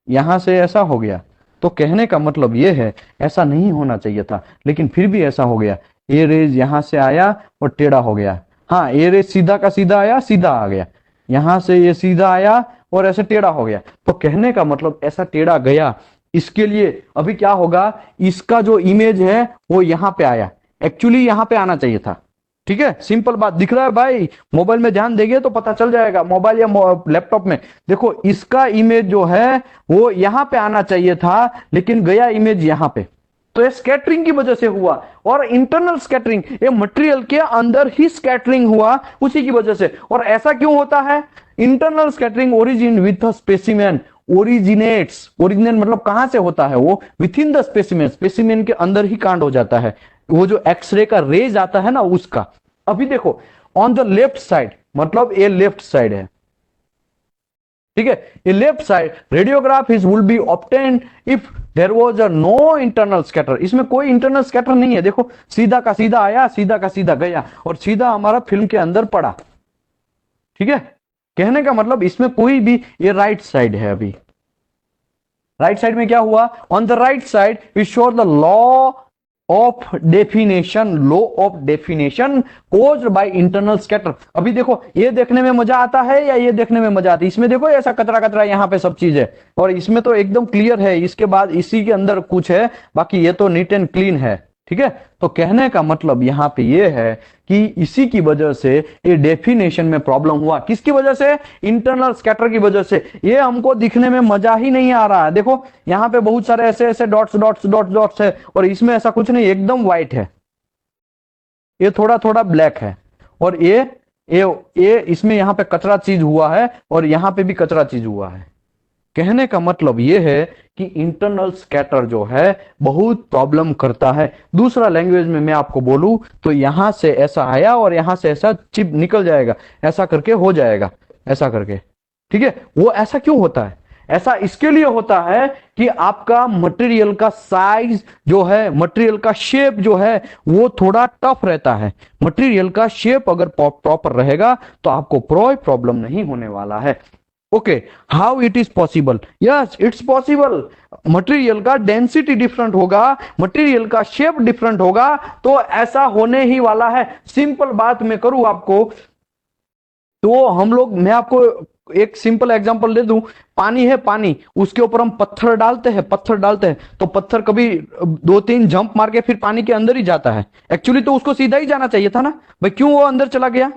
यहां से ऐसा हो गया। तो कहने का मतलब यह है ऐसा नहीं होना चाहिए था, लेकिन फिर भी ऐसा हो गया। ए रेज यहां से आया और टेढ़ा हो गया। हाँ, ए रेज सीधा का सीधा आया, सीधा आ गया। यहां से ये सीधा आया और ऐसे टेढ़ा हो गया। तो कहने का मतलब ऐसा टेढ़ा गया, इसके लिए अभी क्या होगा, इसका जो इमेज है वो यहां पे आया, एक्चुअली यहां पे आना चाहिए था। ठीक है, सिंपल बात, दिख रहा है भाई, मोबाइल में ध्यान देंगे तो पता चल जाएगा, मोबाइल या लैपटॉप में। देखो इसका इमेज जो है वो यहां पे आना चाहिए था, लेकिन गया इमेज यहां पे। तो ये स्कैटरिंग की वजह से हुआ, और इंटरनल स्कैटरिंग, ये मटेरियल के अंदर ही स्कैटरिंग हुआ उसी की वजह से। और ऐसा क्यों होता है, internal scattering origin with specimen originate मतलब कहां से होता है, वो with in the specimen, specimen के अंदर ही कांड हो जाता है। वो जो एक्सरे का रेज आता है ना उसका। अभी देखो ऑन द लेफ्ट साइड, मतलब ये लेफ्ट साइड है, ठीक है, ये left side radiograph is will be obtained if there was a no internal scatter. इसमें कोई इंटरनल स्कैटर नहीं है। देखो सीधा का सीधा आया, सीधा का सीधा गया, और सीधा हमारा फिल्म के अंदर पड़ा। ठीक है, कहने का मतलब इसमें कोई भी, ये राइट साइड है, अभी राइट साइड में क्या हुआ, on the right side we show the law of definition, law of definition caused by internal scatter. अभी देखो ये देखने में मजा आता है या ये देखने में मजा आती है, इसमें देखो ऐसा कचरा कचरा यहां पे सब चीज है, और इसमें तो एकदम क्लियर है, इसके बाद इसी के अंदर कुछ है, बाकी ये तो नीट एंड क्लीन है। ठीक है, तो कहने का मतलब यहां पे ये है कि इसी की वजह से ये डेफिनेशन में प्रॉब्लम हुआ। किसकी वजह से, इंटरनल स्कैटर की वजह से। ये हमको दिखने में मजा ही नहीं आ रहा है। देखो यहां पे बहुत सारे ऐसे ऐसे डॉट्स डॉट्स डॉट्स डॉट्स है, और इसमें ऐसा कुछ नहीं, एकदम व्हाइट है, ये थोड़ा थोड़ा ब्लैक है, और ये इसमें यहां पे कचरा चीज हुआ है, और यहां पे भी कचरा चीज हुआ है। कहने का मतलब यह है कि इंटरनल स्कैटर जो है बहुत प्रॉब्लम करता है। दूसरा लैंग्वेज में मैं आपको बोलूं तो यहां से ऐसा आया और यहां से ऐसा चिप निकल जाएगा, ऐसा करके हो जाएगा, ऐसा करके। ठीक है, वो ऐसा क्यों होता है, ऐसा इसके लिए होता है कि आपका मटेरियल का साइज जो है, मटेरियल का शेप जो है वो थोड़ा टफ रहता है। मटेरियल का शेप अगर प्रॉपर रहेगा तो आपको कोई प्रॉब्लम नहीं होने वाला है। Okay, how it is possible, yes it's possible. Material का डेंसिटी डिफरेंट होगा, मटेरियल का शेप डिफरेंट होगा, तो ऐसा होने ही वाला है। सिंपल बात मैं करूं आपको, तो हम लोग, मैं आपको एक सिंपल एग्जांपल दे दूं, पानी है, पानी, उसके ऊपर हम पत्थर डालते हैं, पत्थर डालते हैं, तो पत्थर कभी 2-3 जंप मार के फिर पानी के अंदर ही जाता है। एक्चुअली तो उसको सीधा ही जाना चाहिए था ना भाई, क्यों वो अंदर चला गया।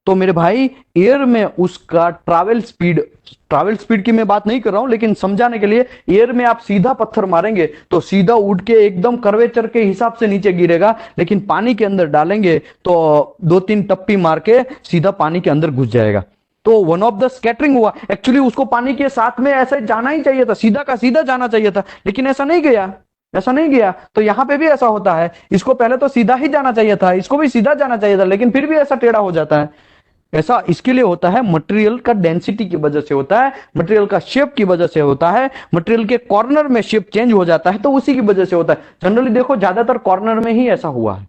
तो मेरे भाई एयर में उसका ट्रैवल स्पीड की मैं बात नहीं कर रहा हूं, लेकिन समझाने के लिए, एयर में आप सीधा पत्थर मारेंगे तो सीधा उड़ के एकदम कर्वेचर के हिसाब से नीचे गिरेगा, लेकिन पानी के अंदर डालेंगे तो 2-3 टप्पी मार के सीधा पानी के अंदर घुस जाएगा। तो वन ऑफ द स्कैटरिंग हुआ। एक्चुअली उसको पानी के साथ में ऐसे जाना ही चाहिए था, सीधा का सीधा जाना चाहिए था, लेकिन ऐसा नहीं गया, ऐसा नहीं गया। तो यहां पे भी ऐसा होता है, इसको पहले तो सीधा ही जाना चाहिए था, इसको भी सीधा जाना चाहिए था, लेकिन फिर भी ऐसा टेढ़ा हो जाता है। ऐसा इसके लिए होता है, मटेरियल का डेंसिटी की वजह से होता है, मटेरियल का शेप की वजह से होता है, मटेरियल के कॉर्नर में शेप चेंज हो जाता है, तो उसी की वजह से होता है। जनरली देखो ज्यादातर कॉर्नर में ही ऐसा हुआ है।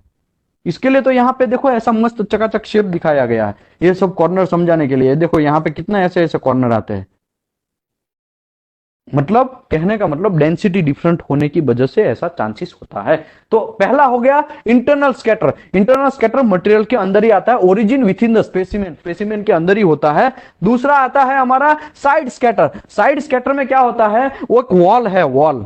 इसके लिए तो यहां पे देखो ऐसा मस्त चकाचक शेप दिखाया गया है, ये सब कॉर्नर समझाने के लिए। देखो यहां पे कितना ऐसे ऐसे कॉर्नर आते हैं, मतलब कहने का मतलब डेंसिटी डिफरेंट होने की वजह से ऐसा चांसेस होता है। तो पहला हो गया internal scatter. Internal scatter material के अंदर ही आता है, origin with in the specimen, specimen के अंदर ही होता है। दूसरा आता है हमारा साइड स्कैटर। साइड स्कैटर में क्या होता है, वो एक वॉल है, वॉल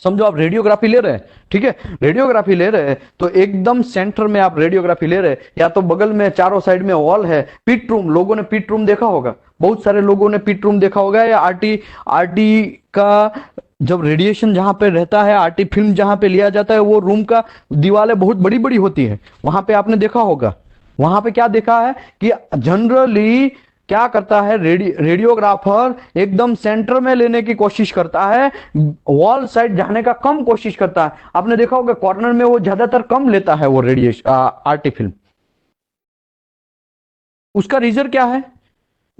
समझो, आप रेडियोग्राफी ले रहे हैं, ठीक है, रेडियोग्राफी ले रहे हैं तो एकदम सेंटर में आप रेडियोग्राफी ले रहे हैं, या तो बगल में चारों साइड में वॉल है। पिट रूम, लोगों ने पिट रूम देखा होगा, बहुत सारे लोगों ने पिट रूम देखा होगा, या आरटी का जब रेडिएशन जहां पे रहता है, आरटी फिल्म जहां पे लिया जाता है, वो रूम का दीवारें बहुत बड़ी बड़ी होती है। वहां पे आपने देखा होगा, वहां पे क्या देखा है कि जनरली क्या करता है, रेडियोग्राफर एकदम सेंटर में लेने की कोशिश करता है, वॉल साइड जाने का कम कोशिश करता है। आपने देखा होगा कॉर्नर में वो ज्यादातर कम लेता है वो रेडिएशन आरटी फिल्म। उसका रीजन क्या है?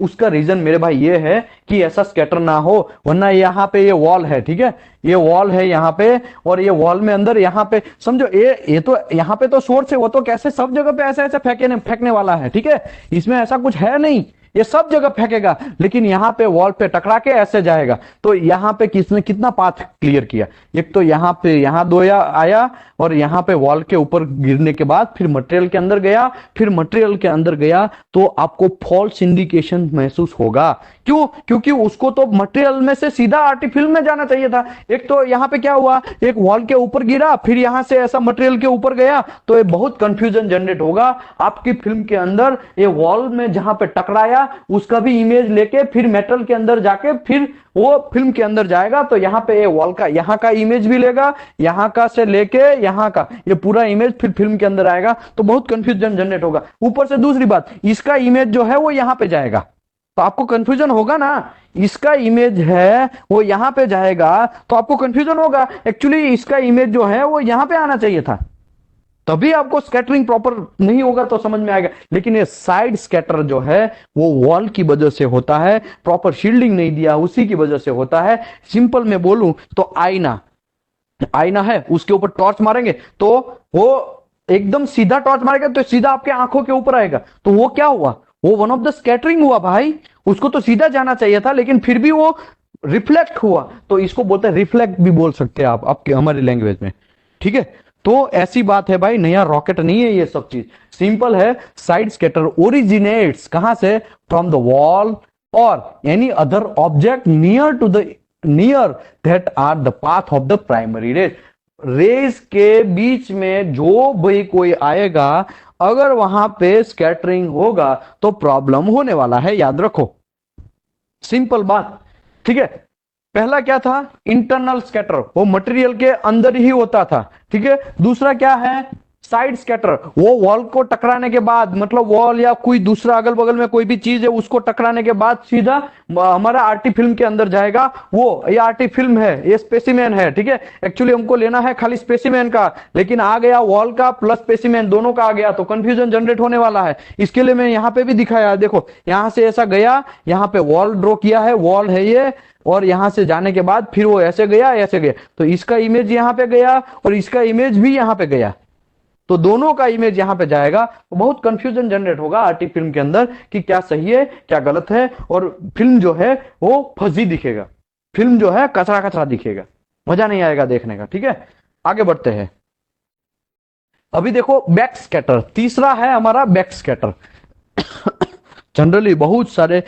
उसका रीजन मेरे भाई ये है कि ऐसा स्कैटर ना हो, वरना यहाँ पे ये वॉल है, ठीक है, ये वॉल है यहाँ पे, और ये वॉल में अंदर यहाँ पे समझो, ये तो यहाँ पे तो सोर्स है, वो तो कैसे सब जगह पे ऐसे ऐसे फेंकने वाला है, ठीक है, इसमें ऐसा कुछ है नहीं, ये सब जगह फेंकेगा, लेकिन यहाँ पे वॉल पे टकरा के ऐसे जाएगा। तो यहाँ पे किसने कितना पाथ क्लियर किया, एक तो यहाँ पे यहाँ दो आया, और यहाँ पे वॉल के ऊपर गिरने के बाद फिर मटेरियल के अंदर गया, फिर मटेरियल के अंदर गया, तो आपको फॉल्स इंडिकेशन महसूस होगा। क्यों? क्योंकि उसको तो मटेरियल में से सीधा आरटी फिल्म में जाना चाहिए था। एक तो यहाँ पे क्या हुआ, एक वॉल के ऊपर गिरा, फिर यहां से ऐसा मटेरियल के ऊपर गया, तो ये बहुत कंफ्यूजन जनरेट होगा आपकी फिल्म के अंदर। ये वॉल में जहां पे टकराया उसका भी इमेज लेके फिर मेटल के अंदर जाके फिर वो फिल्म के अंदर जाएगा, तो यहाँ पे ये वॉल का यहाँ का इमेज भी लेगा, यहाँ का से लेके यहाँ का ये पूरा इमेज फिर फिल्म के अंदर आएगा, तो बहुत कंफ्यूजन जनरेट होगा। ऊपर से दूसरी बात, इसका इमेज जो है वो यहाँ पे जाएगा, तो आपको कंफ्यूजन होगा ना, इसका इमेज है वो यहां पे जाएगा, तो आपको कंफ्यूजन होगा, एक्चुअली इसका इमेज जो है वो यहां पे आना चाहिए था, तभी आपको स्कैटरिंग प्रॉपर नहीं होगा तो समझ में आएगा। लेकिन ये साइड स्कैटर जो है वो वॉल की वजह से होता है, प्रॉपर शील्डिंग नहीं दिया उसी की वजह से होता है। सिंपल में बोलूं तो आईना, आईना है, उसके ऊपर टॉर्च मारेंगे तो वो एकदम सीधा टॉर्च मारेगा तो सीधा आपके आंखों के ऊपर आएगा, तो वो क्या हुआ, वो वन ऑफ द स्कैटरिंग हुआ भाई, उसको तो सीधा जाना चाहिए था, लेकिन फिर भी वो रिफ्लेक्ट हुआ, तो इसको बोलते हैं रिफ्लेक्ट भी बोल सकते हैं आप आपके हमारी लैंग्वेज में, ठीक है। तो ऐसी बात है भाई, नया रॉकेट नहीं है ये सब चीज, सिंपल है। साइड स्कैटर ओरिजिनेट्स कहां से, फ्रॉम द वॉल और any other object near that are the path of the primary rays. Rays के बीच में जो भी कोई आएगा, अगर वहां पे स्कैटरिंग होगा तो प्रॉब्लम होने वाला है, याद रखो, सिंपल बात, ठीक है। पहला क्या था, इंटरनल स्कैटर, वो मटेरियल के अंदर ही होता था, ठीक है। दूसरा क्या है, साइड स्कैटर, वो वॉल को टकराने के बाद, मतलब वॉल या कोई दूसरा अगल बगल में कोई भी चीज है उसको टकराने के बाद सीधा हमारा आरटी फिल्म के अंदर जाएगा। वो ये आरटी फिल्म है, ये स्पेसिमेन है, ठीक है, एक्चुअली हमको लेना है खाली स्पेसिमेन का, लेकिन आ गया वॉल का प्लस स्पेसिमेन दोनों का आ गया, तो कंफ्यूजन जनरेट होने वाला है। इसके लिए मैं यहाँ पे भी दिखाया, देखो यहां से ऐसा गया, यहाँ पे वॉल ड्रॉ किया है, वॉल है ये, और यहां से जाने के बाद फिर वो ऐसे गया ऐसे गया, तो इसका इमेज यहां पे गया और इसका इमेज भी यहां पे गया, तो दोनों का इमेज यहां पे जाएगा, तो बहुत कंफ्यूजन जनरेट होगा आरटी फिल्म के अंदर कि क्या सही है क्या गलत है, और फिल्म जो है वो फजी दिखेगा, फिल्म जो है कचरा कचरा दिखेगा, मजा नहीं आएगा देखने का, ठीक है। आगे बढ़ते हैं, अभी देखो बैक स्कैटर, तीसरा है हमारा बैक स्कैटर। जनरली बहुत सारे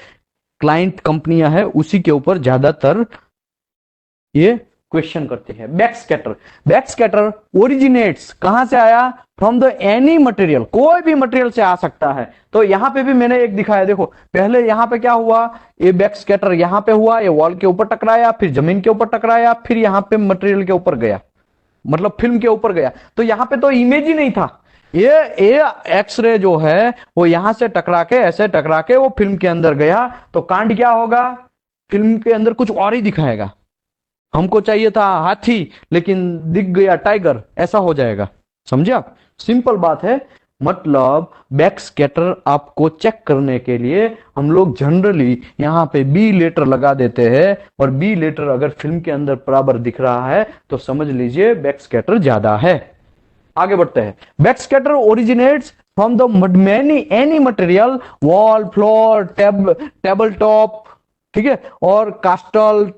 क्लाइंट कंपनियां हैं उसी के ऊपर ज्यादातर ये क्वेश्चन करते हैं। Back scatter, back scatter originates कहां से आया, फ्रॉम द एनी मटेरियल, कोई भी मटेरियल से आ सकता है। तो यहां पे भी मैंने एक दिखाया, देखो पहले यहां पे क्या हुआ, ये बैक स्कैटर यहां पे हुआ, ये वॉल के ऊपर टकराया, फिर जमीन के ऊपर टकराया, फिर यहां पे मटेरियल के ऊपर गया, मतलब फिल्म के ऊपर गया, तो यहां पे तो इमेज ही नहीं था। ये एक्सरे जो है वो यहां से टकरा के ऐसे टकरा के वो फिल्म के अंदर गया, तो कांड क्या होगा, फिल्म के अंदर कुछ और ही दिखाएगा, हमको चाहिए था हाथी लेकिन दिख गया टाइगर, ऐसा हो जाएगा, समझे आप, सिंपल बात है। मतलब बैक स्कैटर आपको चेक करने के लिए हम लोग जनरली यहाँ पे बी लेटर लगा देते हैं, और बी लेटर अगर फिल्म के अंदर बराबर दिख रहा है तो समझ लीजिए बैक स्कैटर ज्यादा है। आगे बढ़ते हैं, back scatter originates from the any material, wall, floor, table top, ठीक है, और कास्टल,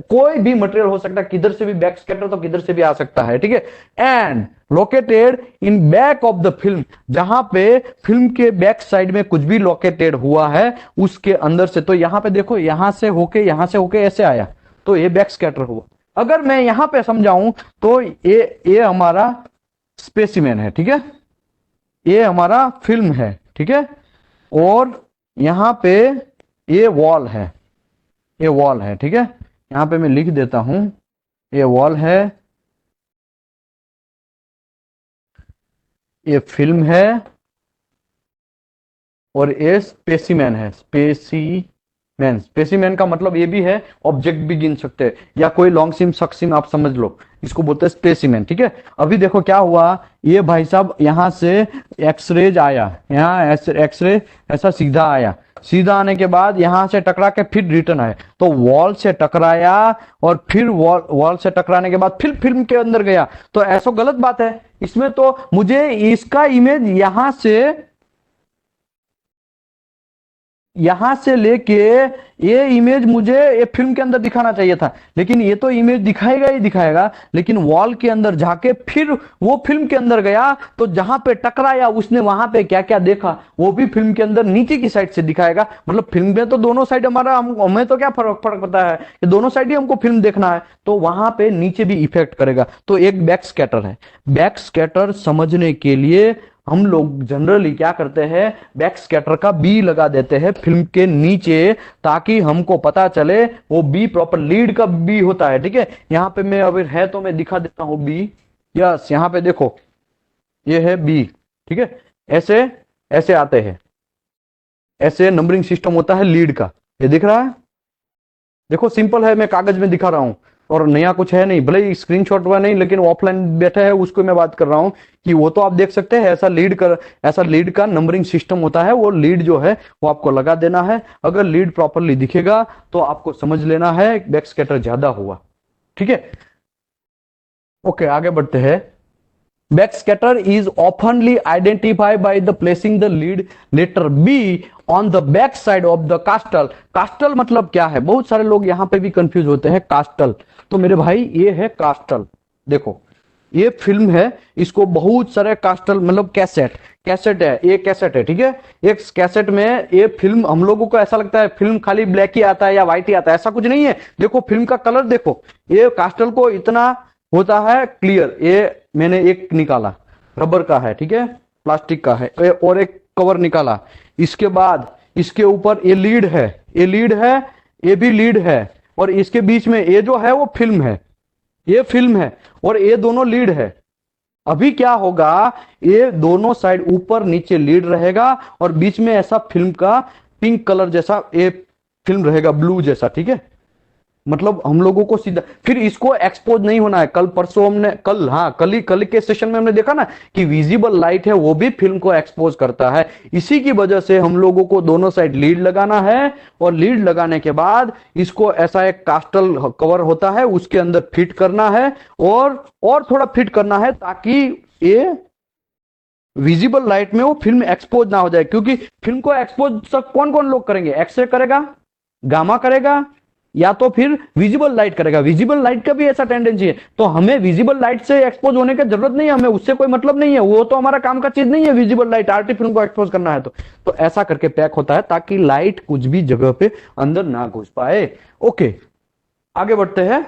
कोई भी मटेरियल हो सकता है, किधर से भी बैक स्कैटर तो किधर से भी आ सकता है, ठीक है। And located in back of the film, जहां पे फिल्म के बैक साइड में कुछ भी लोकेटेड हुआ है उसके अंदर से, तो यहां पे देखो यहां से होके ऐसे आया, तो ये बैक स्कैटर हुआ। अगर मैं यहां पे समझाऊं तो ये हमारा स्पेसिमेन है, ठीक है, ये हमारा फिल्म है, ठीक है, और यहां पे ये वॉल है, ये वॉल है, ठीक है, यहां पे मैं लिख देता हूं ये वॉल है, ये फिल्म है, और ये स्पेसिमेन है। स्पेसिमेन का मतलब ये भी है, ऑब्जेक्ट भी गिन सकते हैं, या कोई लॉन्ग सिम सक्सिम आप समझ लो, इसको बोलते हैं स्पेसिमेन। ठीक है, अभी देखो क्या हुआ, ये भाई साहब यहां से एक्सरेज आया, यहाँ एक्सरे ऐसा सीधा आया, सीधा आने के बाद यहां से टकरा के फिर रिटर्न आया, तो वॉल से टकराया, और फिर वॉल से टकराने के बाद फिर फिल्म के अंदर गया, तो ऐसा गलत बात है इसमें। तो मुझे इसका इमेज यहां से लेके ये इमेज मुझे ये फिल्म के अंदर दिखाना चाहिए था, लेकिन ये तो इमेज दिखाएगा ही दिखाएगा, लेकिन वॉल के अंदर जाके फिर वो फिल्म के अंदर गया, तो जहां पे टकराया उसने वहां पे क्या क्या देखा वो भी फिल्म के अंदर नीचे की साइड से दिखाएगा। मतलब फिल्म में तो दोनों साइड हमें तो क्या फर्क फर्क पता है कि दोनों साइड ही हमको फिल्म देखना है, तो वहां पे नीचे भी इफेक्ट करेगा। तो एक बैक स्कैटर है। बैक स्कैटर समझने के लिए हम लोग जनरली क्या करते हैं, बैक स्कैटर का बी लगा देते हैं फिल्म के नीचे, ताकि हमको पता चले वो बी प्रॉपर लीड का बी होता है। ठीक है, यहां पे मैं अभी है तो मैं दिखा देता हूं बी। यस, यहां पे देखो ये है बी। ठीक है, ऐसे ऐसे आते हैं, ऐसे नंबरिंग सिस्टम होता है लीड का। ये दिख रहा है, देखो सिंपल है, मैं कागज में दिखा रहा हूं और नया कुछ है नहीं, भले ही स्क्रीनशॉट हुआ नहीं, लेकिन ऑफलाइन बैठा है उसको मैं बात कर रहा हूं कि वो तो आप देख सकते हैं, ऐसा लीड का नंबरिंग सिस्टम होता है। वो लीड जो है वो आपको लगा देना है, अगर लीड प्रॉपरली दिखेगा तो आपको समझ लेना है बैक स्कैटर ज्यादा हुआ। ठीक है, ओके आगे बढ़ते हैं। Backscatter is oftenly identified by the placing the lead letter B on the back side of the castle। castle मतलब क्या है, बहुत सारे लोग यहां पे भी कंफ्यूज होते हैं। castle तो मेरे भाई ये है castle। देखो ये फिल्म है, इसको बहुत सारे कास्टल मतलब कैसेट है, ये कैसेट है। ठीक है, एक कैसेट में ये फिल्म, हम लोगों को ऐसा लगता है फिल्म खाली ब्लैक ही आता है या व्हाइट ही आता है, ऐसा कुछ नहीं है। देखो फिल्म का कलर देखो, ये कास्टल को इतना होता है क्लियर। ये मैंने एक निकाला, रबर का है, ठीक है, प्लास्टिक का है, और एक कवर निकाला, इसके बाद इसके ऊपर ये लीड है, ये लीड है, ये भी लीड है, और इसके बीच में ये जो है वो फिल्म है, ये फिल्म है, और ये दोनों लीड है। अभी क्या होगा, ये दोनों साइड ऊपर नीचे लीड रहेगा, और बीच में ऐसा फिल्म का पिंक कलर जैसा ये फिल्म रहेगा, ब्लू जैसा। ठीक है, मतलब हम लोगों को सीधा, फिर इसको एक्सपोज नहीं होना है। कल परसों हमने कल के सेशन में हमने देखा ना कि विजिबल लाइट है वो भी फिल्म को एक्सपोज करता है। इसी की वजह से हम लोगों को दोनों साइड लीड लगाना है, और लीड लगाने के बाद इसको ऐसा एक कास्टल कवर होता है उसके अंदर फिट करना है, और थोड़ा फिट करना है, ताकि ये विजिबल लाइट में वो फिल्म एक्सपोज ना हो जाए। क्योंकि फिल्म को एक्सपोज कौन कौन लोग करेंगे, एक्सरे करेगा, गामा करेगा, या तो फिर विजिबल लाइट करेगा। विजिबल लाइट का भी ऐसा टेंडेंसी है, तो हमें विजिबल लाइट से एक्सपोज होने की जरूरत नहीं है, हमें उससे कोई मतलब नहीं है, वो तो हमारा काम का चीज नहीं है। विजिबल लाइट आरटी फिल्म को एक्सपोज करना है तो ऐसा करके पैक होता है, ताकि लाइट कुछ भी जगह पे अंदर ना घुस पाए। ओके आगे बढ़ते हैं।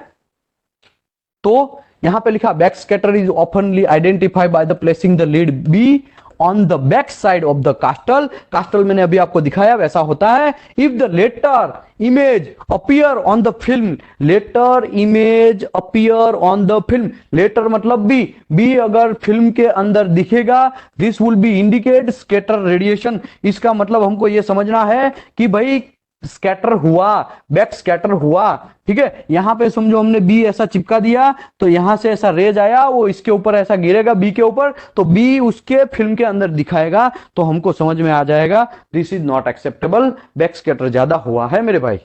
तो यहां पे लिखा बैक स्कैटर इज ऑफनली identified by the placing the lead B on the back side of the castle. Castle मैंने अभी आपको दिखाया वैसा होता है। If the letter image appear on the film, letter image appear on the film, letter मतलब B अगर फिल्म के अंदर दिखेगा, this will be indicate scatter radiation. इसका मतलब हमको यह समझना है कि भाई स्कैटर हुआ, बैक स्कैटर हुआ। ठीक है, यहां पे समझो हमने बी ऐसा चिपका दिया, तो यहां से ऐसा रेज आया, वो इसके ऊपर ऐसा गिरेगा बी के ऊपर, तो बी उसके फिल्म के अंदर दिखाएगा, तो हमको समझ में आ जाएगा this is not acceptable, back scatter ज्यादा हुआ है मेरे भाई।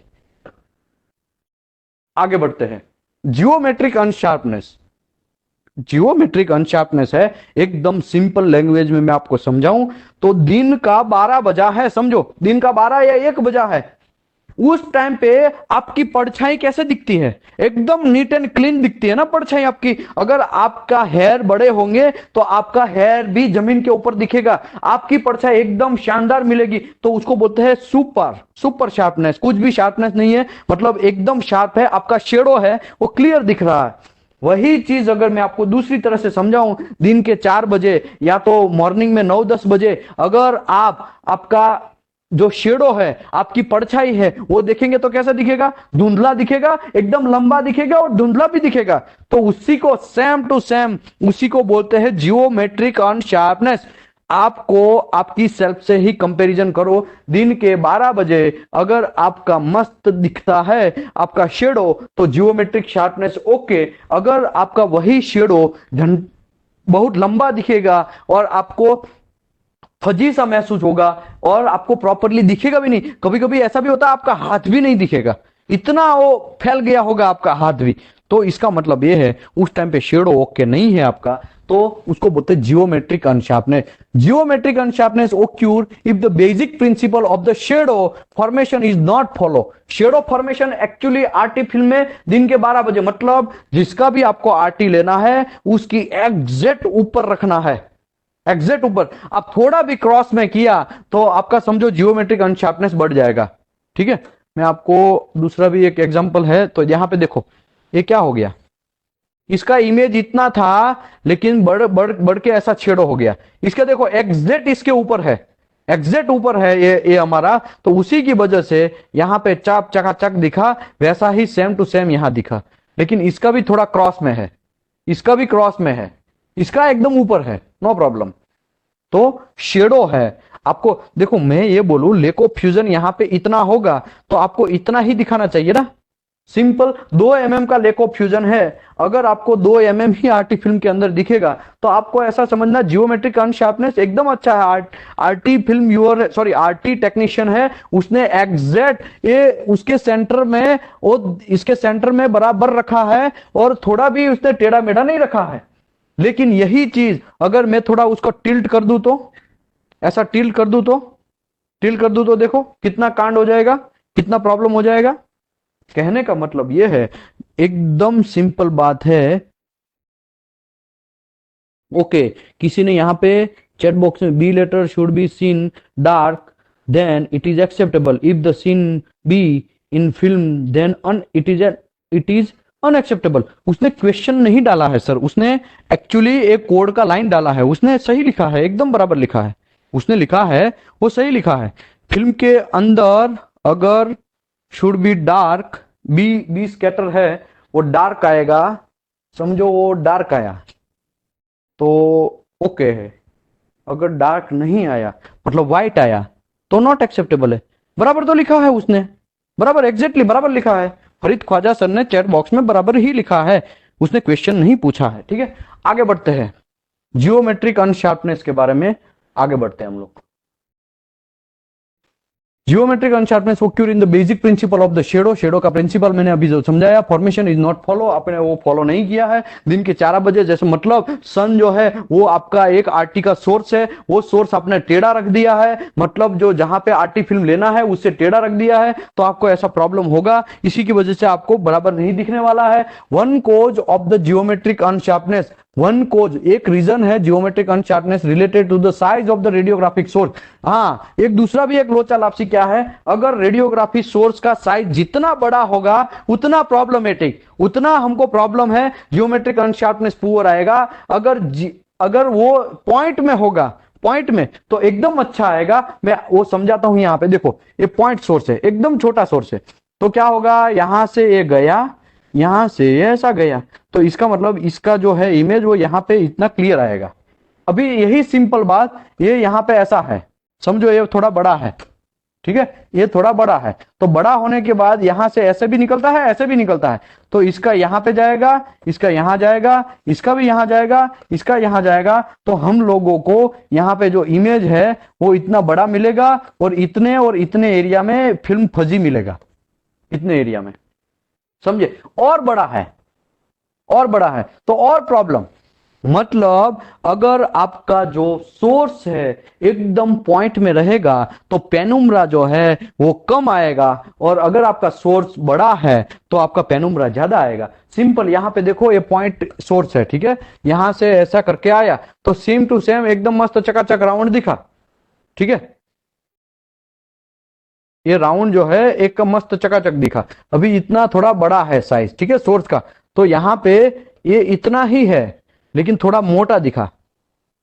आगे बढ़ते हैं। जियोमेट्रिक अनशार्पनेस, जियोमेट्रिक अनशार्पनेस है, एकदम सिंपल लैंग्वेज में मैं आपको समझाऊं तो दिन का 12 बजा है, समझो दिन का 12 या 1 बजा है, उस टाइम पे आपकी परछाई कैसे दिखती है, एकदम नीट एंड क्लीन दिखती है ना परछाई आपकी। अगर आपका हेयर बड़े होंगे तो आपका हेयर भी जमीन के ऊपर दिखेगा, आपकी परछाई एकदम शानदार मिलेगी, तो उसको बोलते हैं सुपर शार्पनेस। कुछ भी शार्पनेस नहीं है, मतलब एकदम शार्प है, आपका शेडो है वो क्लियर दिख रहा है। वही चीज अगर मैं आपको दूसरी तरह से समझाऊं, दिन के 4 बजे या तो मॉर्निंग में 9-10 बजे, अगर आपका जो शेडो है, आपकी परछाई है, वो देखेंगे तो कैसा दिखेगा? धुंधला दिखेगा, एकदम लंबा दिखेगा और धुंधला भी दिखेगा। तो उसी को सेम टू सेम उसी को बोलते हैं जियोमेट्रिक अनशार्पनेस। आपको आपकी सेल्फ से ही कंपैरिजन करो। दिन के 12 बजे अगर आपका मस्त दिखता है आपका शेडो, तो जियोमेट्रिक शार्पनेस ओके। अगर आपका वही शेडो बहुत लंबा दिखेगा और आपको फजी सा महसूस होगा और आपको प्रॉपरली दिखेगा भी नहीं, कभी कभी ऐसा भी होता है आपका हाथ भी नहीं दिखेगा, इतना वो फैल गया होगा आपका हाथ भी, तो इसका मतलब ये है उस टाइम पे शेडो ओके नहीं है आपका, तो उसको बोलते हैं geometric unsharpness. Geometric unsharpness occur if the basic principle of the shadow formation is not follow. Shadow formation actually RT film में दिन के 12 बजे, मतलब जिसका भी आपको आरटी लेना है उसकी एग्जैक्ट ऊपर रखना है, एग्जैक्ट ऊपर। आप थोड़ा भी क्रॉस में किया तो आपका समझो जियोमेट्रिक अनशार्पनेस बढ़ जाएगा। ठीक है, मैं आपको दूसरा भी एक एग्जांपल है, तो यहां पे देखो ये क्या हो गया, इसका इमेज इतना था लेकिन बढ़ बढ़ बढ़ के ऐसा छेड़ो हो गया। इसका देखो एग्जैक्ट इसके ऊपर है, एग्जैक्ट ऊपर है ये हमारा, तो उसी की वजह से यहां पे चाप चकाचक दिखा, वैसा ही सेम टू सेम यहां दिखा। लेकिन इसका भी थोड़ा क्रॉस में है, इसका भी क्रॉस में है, इसका एकदम ऊपर है, नो प्रॉब्लम। तो शेडो है, आपको देखो मैं ये बोलूं लेको फ्यूजन यहां पे इतना होगा तो आपको इतना ही दिखाना चाहिए ना, सिंपल 2 mm का लेको फ्यूजन है, अगर आपको 2 mm ही आरटी फिल्म के अंदर दिखेगा तो आपको ऐसा समझना जियोमेट्रिक अनशार्पनेस एकदम अच्छा है। RT film viewer sorry RT technician है, उसने एग्जैक्ट ये उसके सेंटर में और इसके सेंटर में बराबर रखा है और थोड़ा भी उसने टेढ़ा मेढ़ा नहीं रखा है। लेकिन यही चीज अगर मैं थोड़ा उसको टिल्ट कर दूं, तो ऐसा टिल्ट कर दूं, तो देखो कितना कांड हो जाएगा, कितना प्रॉब्लम हो जाएगा। कहने का मतलब यह है, एकदम सिंपल बात है। ओके, किसी ने यहां पे चैट बॉक्स में B letter should be seen dark then it is acceptable, if the seen be in film then it is unacceptable. उसने क्वेश्चन नहीं डाला है सर, उसने एक्चुअली एक कोड का लाइन डाला है, उसने सही लिखा है, एकदम बराबर लिखा है, उसने लिखा है वो सही लिखा है। फिल्म के अंदर अगर should be dark, B scatter है, वो डार्क आएगा, समझो वो डार्क आया तो ओके है। अगर डार्क नहीं आया मतलब व्हाइट आया तो नॉट एक्सेप्टेबल है। बराबर तो लिखा है उसने, बराबर एग्जैक्टली बराबर लिखा है। फरीद ख्वाजा सर ने चैट बॉक्स में बराबर ही लिखा है, उसने क्वेश्चन नहीं पूछा है। ठीक है, आगे बढ़ते हैं, जियोमेट्रिक अनशार्पनेस के बारे में आगे बढ़ते हैं हम लोग। Geometric unsharpness occur in the basic principle of the shadow. Shadow का प्रिंसिपल मैंने अभी जो समझाया, फॉर्मेशन इज नॉट फॉलो, आपने वो फॉलो नहीं किया है। दिन के 4 बजे जैसे मतलब सन जो है वो आपका एक आरटी का सोर्स है, वो सोर्स आपने टेढ़ा रख दिया है, मतलब जो जहां पे आरटी फिल्म लेना है उससे टेढ़ा रख दिया है, तो आपको ऐसा प्रॉब्लम होगा, इसी की वजह से आपको बराबर नहीं दिखने वाला है। One cause of the geometric unsharpness, one cause एक रीजन है geometric unsharpness related to the size of the radiographic source. हाँ, एक दूसरा भी एक लोचा लापसी क्या है, अगर रेडियोग्राफी सोर्स का साइज जितना बड़ा होगा उतना प्रॉब्लमेटिक, उतना हमको प्रॉब्लम है, जियोमेट्रिक अनशार्पनेस पुअर आएगा। अगर वो पॉइंट में होगा, पॉइंट में तो एकदम अच्छा आएगा। मैं वो समझाता हूं, यहां पे देखो ये पॉइंट सोर्स है, एकदम छोटा सोर्स है, तो क्या होगा, यहां से ये गया, यहां से ऐसा गया, तो इसका मतलब इसका जो है इमेज वो यहां पे इतना क्लियर आएगा। अभी यही सिंपल बात ये यहां पे ऐसा है, समझो ये थोड़ा बड़ा है, ठीक है, ये थोड़ा बड़ा है, तो बड़ा होने के बाद यहां से ऐसे भी निकलता है, ऐसे भी निकलता है, तो इसका यहां पे जाएगा, इसका यहां जाएगा, इसका भी यहां जाएगा, इसका यहां जाएगा, तो हम लोगों को यहां पे जो इमेज है वो इतना बड़ा मिलेगा और इतने एरिया में फिल्म फजी मिलेगा, इतने एरिया में, समझे, और बड़ा है, और बड़ा है तो और प्रॉब्लम। मतलब अगर आपका जो सोर्स है एकदम पॉइंट में रहेगा तो पेनुम्रा जो है वो कम आएगा, और अगर आपका सोर्स बड़ा है तो आपका पेनुम्रा ज्यादा आएगा। सिंपल, यहां पे देखो ये पॉइंट सोर्स है, ठीक है, यहां से ऐसा करके आया तो सेम टू सेम एकदम मस्त चकाचक राउंड दिखा, ठीक है, ये राउंड जो है एक मस्त चकाचक दिखा। अभी इतना थोड़ा बड़ा है साइज, ठीक है, सोर्स का, तो यहां पे ये इतना ही है लेकिन थोड़ा मोटा दिखा,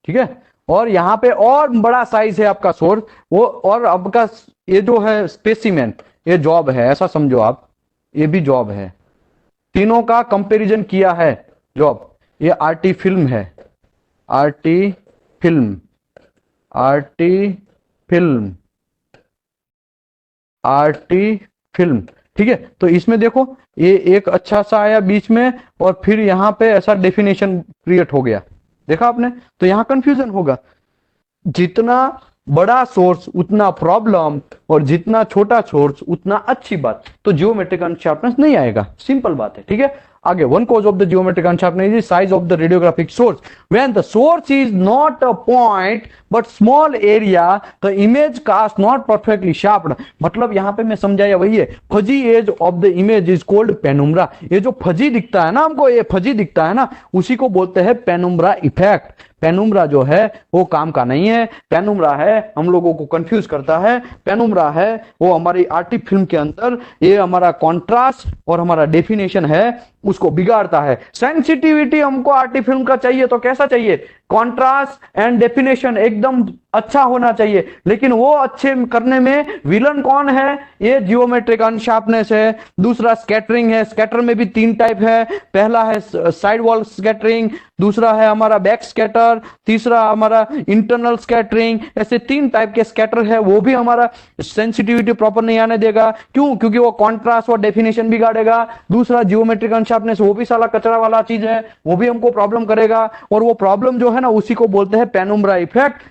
ठीक है, और यहाँ पे और बड़ा साइज है आपका सोर्स, वो और आपका ये जो है स्पेसिमेन, ये जॉब है, ऐसा समझो आप, ये भी जॉब है। तीनों का कंपैरिजन किया है जॉब। ये आरटी फिल्म है, RT film, RT film, RT film, ठीक है। तो इसमें देखो ये एक अच्छा सा आया बीच में, और फिर यहां पे ऐसा डेफिनेशन क्रिएट हो गया, देखा आपने। तो यहां कंफ्यूजन होगा, जितना बड़ा सोर्स उतना प्रॉब्लम, और जितना छोटा सोर्स उतना अच्छी बात। तो जियोमेट्रिक अनशार्पनेस नहीं आएगा, सिंपल बात है, ठीक है। आगे, one cause of the geometric unsharpness is size of the radiographic source. When the source is not a point but small area, the image cast not perfectly sharped. मतलब यहां पे मैं समझाया वही है, fuzzy edge of the image is called penumbra. ये जो fuzzy दिखता है ना हमको, ये फजी दिखता है ना, उसी को बोलते हैं पेनुम्ब्रा इफेक्ट। पेनुम्ब्रा जो है वो काम का नहीं है, पेनुम्ब्रा है हम लोगों को कंफ्यूज करता है। पेनुम्ब्रा है वो हमारी आर्टी फिल्म के अंदर ये हमारा कॉन्ट्रास्ट और हमारा डेफिनेशन है उसको बिगाड़ता है। सेंसिटिविटी हमको आर्टी फिल्म का चाहिए तो कैसा चाहिए, कॉन्ट्रास्ट एंड डेफिनेशन एकदम अच्छा होना चाहिए, लेकिन वो अच्छे करने में विलन कौन है, ये जियोमेट्रिक अनशार्पनेस है। दूसरा स्कैटरिंग है, स्कैटर में भी तीन टाइप है, पहला है साइड वॉल स्कैटरिंग, दूसरा है हमारा बैक स्कैटर, तीसरा हमारा इंटरनल स्कैटरिंग। ऐसे तीन टाइप के स्कैटर है, वो भी हमारा सेंसिटिविटी प्रॉपर नहीं आने देगा। क्यों? क्योंकि वो कॉन्ट्रास्ट और डेफिनेशन बिगाड़ेगा। दूसरा जियोमेट्रिक अनशार्पनेस, वो भी साला कचरा वाला चीज है, वो भी हमको प्रॉब्लम करेगा, और वो प्रॉब्लम जो है ना उसी को बोलते हैं penumbra effect.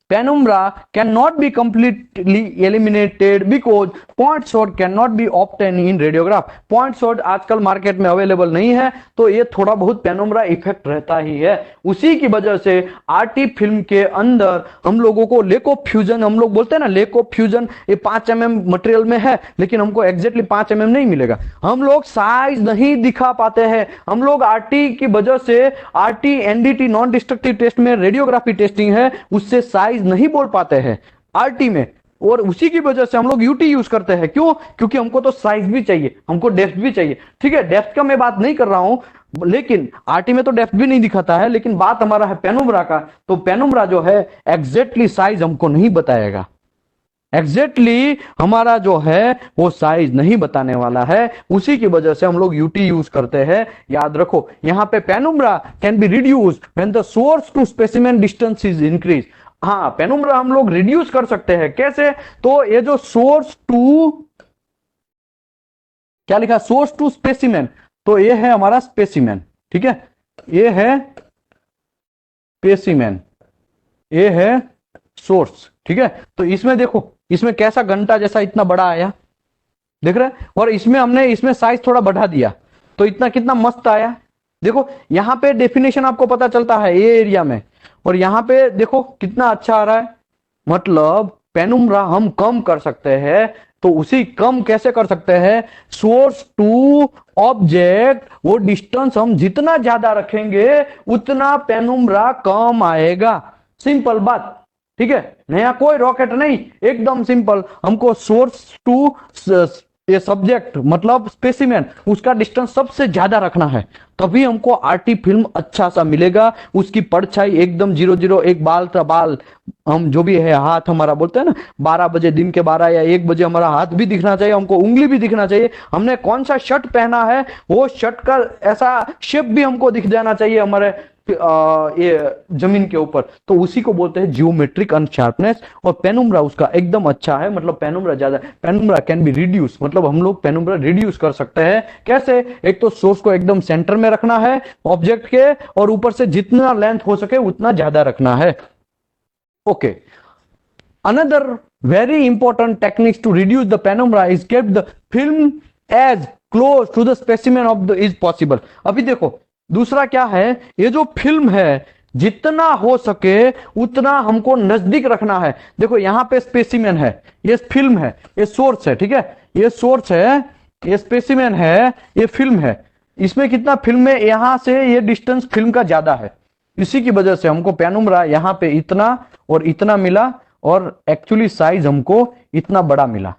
Penumbra cannot be completely eliminated because point source cannot be obtained in radiograph. Point source आजकल मार्केट में अवेलेबल नहीं है, तो ये थोड़ा बहुत पेनुम्ब्रा इफेक्ट रहता ही है। उसी की वजह से आरटी फिल्म के अंदर हम लोगों को लेक ऑफ फ्यूजन, हम लोग बोलते हैं ना लेक ऑफ फ्यूजन, ये 5 mm मटेरियल में है, लेकिन हमको एग्जैक्टली 5 mm नहीं मिलेगा। हम लोग साइज नहीं दिखा पाते हैं। हम लोग आरटी की वजह से, RT NDT non destructive test में रेडियोग्राफी टेस्टिंग है, उससे साइज नहीं बोल पाते हैं आरटी में, और उसी की वजह से हम लोग यूटी यूज करते हैं। क्यों? क्योंकि हमको तो साइज भी चाहिए, हमको डेप्थ भी चाहिए, ठीक है। डेप्थ का मैं बात नहीं कर रहा हूं, लेकिन आरटी में तो डेप्थ भी नहीं दिखाता है, लेकिन बात हमारा है पेनुम्ब्रा का। तो पेनुम्ब्रा जो है एग्जैक्टली साइज हमको नहीं बताएगा, एग्जैक्टली हमारा जो है वो साइज नहीं बताने वाला है। उसी की वजह से हम लोग यूटी यूज करते हैं। याद रखो, यहां पे penumbra can be reduce when the source to specimen distance is increase. हाँ, पेनुम्ब्रा हम लोग रिड्यूस कर सकते हैं, कैसे? तो ये जो सोर्स टू, क्या लिखा, सोर्स टू स्पेसिमेन, तो ये है हमारा स्पेसिमेन, ठीक है, ये है स्पेसिमेन, ये है सोर्स, ठीक है। तो इसमें देखो, इसमें कैसा घंटा जैसा इतना बड़ा आया, देख रहे हैं, और इसमें हमने इसमें साइज थोड़ा बढ़ा दिया, तो इतना कितना मस्त आया। देखो यहां पे डेफिनेशन आपको पता चलता है ये एरिया में, और यहां पे देखो कितना अच्छा आ रहा है। मतलब पेनुम्ब्रा हम कम कर सकते हैं, तो उसी कम कैसे कर सकते हैं, सोर्स टू ऑब्जेक्ट, वो डिस्टेंस हम जितना ज्यादा रखेंगे उतना पेनुम्ब्रा कम आएगा। सिंपल बात, ठीक है, नया कोई रॉकेट नहीं, एकदम सिंपल। हमको सोर्स टू ये सब्जेक्ट मतलब स्पेसिमेन, उसका डिस्टेंस सबसे ज्यादा रखना है, तभी हमको आरटी फिल्म अच्छा सा मिलेगा। उसकी परछाई एकदम 0-0, एक बाल का बाल, हम जो भी है हाथ हमारा बोलते हैं ना, 12 बजे दिन के 12 या 1 बजे हमारा हाथ भी दिखना चाहिए, हमको उंगली भी दिखना चाहिए, हमने कौन सा शर्ट पहना है वो शर्ट का ऐसा शेप भी हमको दिख जाना चाहिए हमारे ये जमीन के ऊपर। तो उसी को बोलते हैं जियोमेट्रिक अनशार्पनेस। और पेनुम्ब्रा उसका एकदम अच्छा है, मतलब पेनुम्ब्रा ज्यादा, पेनुम्ब्रा कैन बी रिड्यूस, मतलब हम लोग पेनुम्ब्रा रिड्यूस कर सकते हैं। कैसे? एक तो सोर्स को एकदम सेंटर में रखना है ऑब्जेक्ट के, और ऊपर से जितना लेंथ हो सके उतना ज्यादा रखना है। Okay, another very important techniques to reduce the penumbra is keep the film as close to the specimen of the is possible। अभी देखो दूसरा क्या है, ये जो फिल्म है जितना हो सके उतना हमको नजदीक रखना है। देखो यहां पे स्पेसिमेन है, ये फिल्म है, ये सोर्स है, ठीक है, ये सोर्स है, ये स्पेसिमेन है, ये फिल्म है। इसमें कितना फिल्म है, यहां से ये डिस्टेंस फिल्म का ज्यादा है, इसी की वजह से हमको पेनुम्ब्रा यहां पे इतना और इतना मिला, और एक्चुअली साइज हमको इतना बड़ा मिला।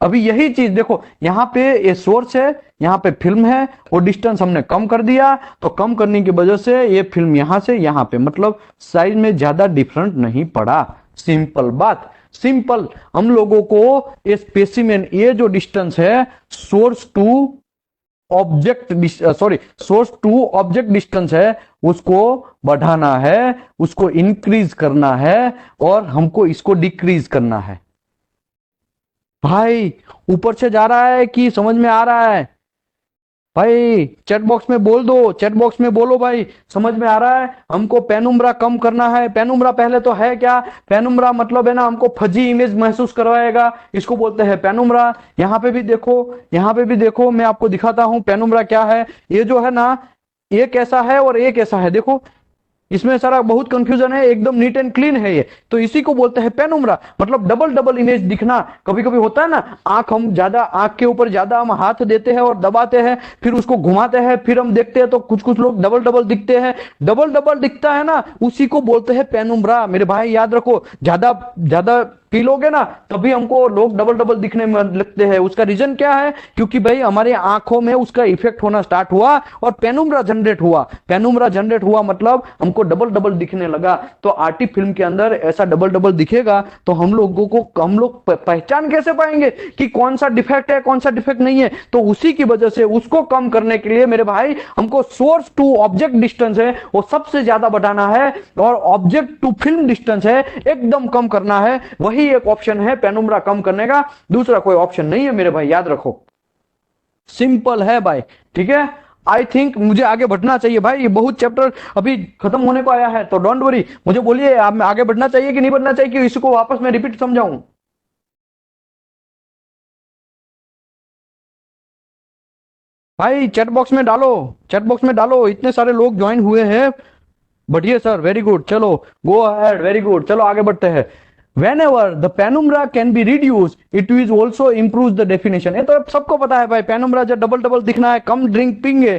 अभी यही चीज देखो, यहाँ पे ये सोर्स है, यहाँ पे फिल्म है, वो डिस्टेंस हमने कम कर दिया, तो कम करने की वजह से ये फिल्म यहां से यहाँ पे मतलब साइज में ज्यादा डिफरेंट नहीं पड़ा। सिंपल बात, सिंपल। हम लोगों को ये स्पेसिमेन, ये जो डिस्टेंस है source to object, sorry source to object distance है, उसको बढ़ाना है, उसको इंक्रीज करना है, और हमको इसको डिक्रीज करना है। भाई ऊपर से जा रहा है कि समझ में आ रहा है? भाई चैट बॉक्स में बोल दो, चैट बॉक्स में बोलो भाई, समझ में आ रहा है? हमको पेनुम्ब्रा कम करना है। पेनुम्ब्रा पहले तो है क्या? पेनुम्ब्रा मतलब है ना, हमको फजी इमेज महसूस करवाएगा, इसको बोलते हैं पेनुम्ब्रा। यहाँ पे भी देखो, यहाँ पे भी देखो, मैं आपको दिखाता हूं पेनुम्ब्रा क्या है। ये जो है ना, एक ऐसा है और एक ऐसा है, देखो इसमें सारा बहुत कंफ्यूजन है, एकदम नीट एंड क्लीन है ये। तो इसी को बोलते हैं पेनुम्ब्रा, मतलब डबल डबल इमेज दिखना। कभी कभी होता है ना, आंख हम ज्यादा, आंख के ऊपर ज्यादा हम हाथ देते हैं और दबाते हैं, फिर उसको घुमाते हैं, फिर हम देखते हैं तो कुछ कुछ लोग डबल डबल दिखते हैं। डबल डबल दिखता है ना, उसी को बोलते हैं पेनुम्ब्रा। मेरे भाई याद रखो, ज्यादा ज्यादा पी लोगे ना तभी हमको लोग डबल डबल दिखने में लगते हैं। उसका रीजन क्या है? क्योंकि भाई हमारे आंखों में उसका इफेक्ट होना स्टार्ट हुआ और पेनुम्ब्रा जनरेट हुआ। पेनुम्ब्रा जनरेट हुआ मतलब हमको डबल डबल दिखने लगा। तो आर्टी फिल्म के अंदर ऐसा डबल डबल दिखेगा तो हम लोगों को, हम लोग पहचान कैसे पाएंगे कि कौन सा डिफेक्ट है, कौन सा डिफेक्ट नहीं है? तो उसी की वजह से उसको कम करने के लिए मेरे भाई हमको सोर्स टू ऑब्जेक्ट डिस्टेंस है वो सबसे ज्यादा बढ़ाना है, और ऑब्जेक्ट टू फिल्म डिस्टेंस है एकदम कम करना है। वही एक ऑप्शन है पेनुम्ब्रा कम करने का, दूसरा कोई ऑप्शन नहीं है मेरे भाई, याद रखो। सिंपल है भाई, ठीक है। आई थिंक मुझे आगे बढ़ना चाहिए भाई, ये बहुत चैप्टर अभी खत्म होने को आया है, तो डोंट वरी, मुझे बोलिए आप आगे बढ़ना चाहिए कि नहीं बढ़ना चाहिए, कि इसको वापस मैं रिपीट समझाऊं? भाई चैट बॉक्स में डालो, चैट बॉक्स में डालो, इतने सारे लोग ज्वाइन हुए हैं। बढ़िया सर, वेरी गुड, चलो गो अहेड, वेरी गुड, चलो आगे बढ़ते हैं। Whenever the penumbra can be reduced, it will also improve the definition। ये तो अब सबको पता है भाई, पेनुम्ब्रा जब डबल डबल दिखना है, कम ड्रिंक पियेंगे,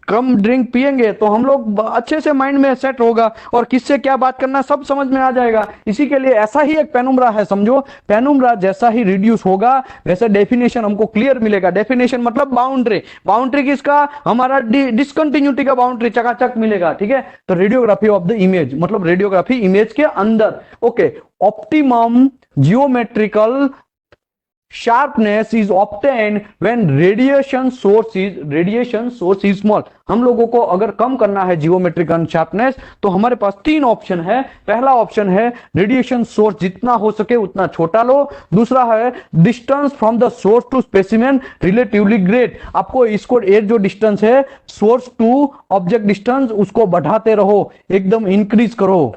कम ड्रिंक पियेंगे तो हम लोग अच्छे से माइंड में सेट होगा, और किससे क्या बात करना सब समझ में आ जाएगा। इसी के लिए ऐसा ही एक पेनुम्ब्रा है, समझो। पेनुम्ब्रा जैसा ही रिड्यूस होगा वैसे डेफिनेशन हमको क्लियर मिलेगा। डेफिनेशन मतलब बाउंड्री, बाउंड्री किसका? हमारा डिसकंटिन्यूटी का बाउंड्री चकाचक मिलेगा, ठीक है। तो रेडियोग्राफी ऑफ द इमेज मतलब रेडियोग्राफी इमेज के अंदर, okay. optimum geometrical sharpness is obtained when radiation source is small। हम लोगों को अगर कम करना है जियोमेट्रिकल शार्पनेस तो हमारे पास तीन ऑप्शन है। पहला ऑप्शन है रेडिएशन सोर्स जितना हो सके उतना छोटा लो। दूसरा है distance from the source to specimen relatively great. आपको इसको एक जो डिस्टेंस है सोर्स टू ऑब्जेक्ट डिस्टेंस उसको बढ़ाते रहो, एकदम इंक्रीज करो,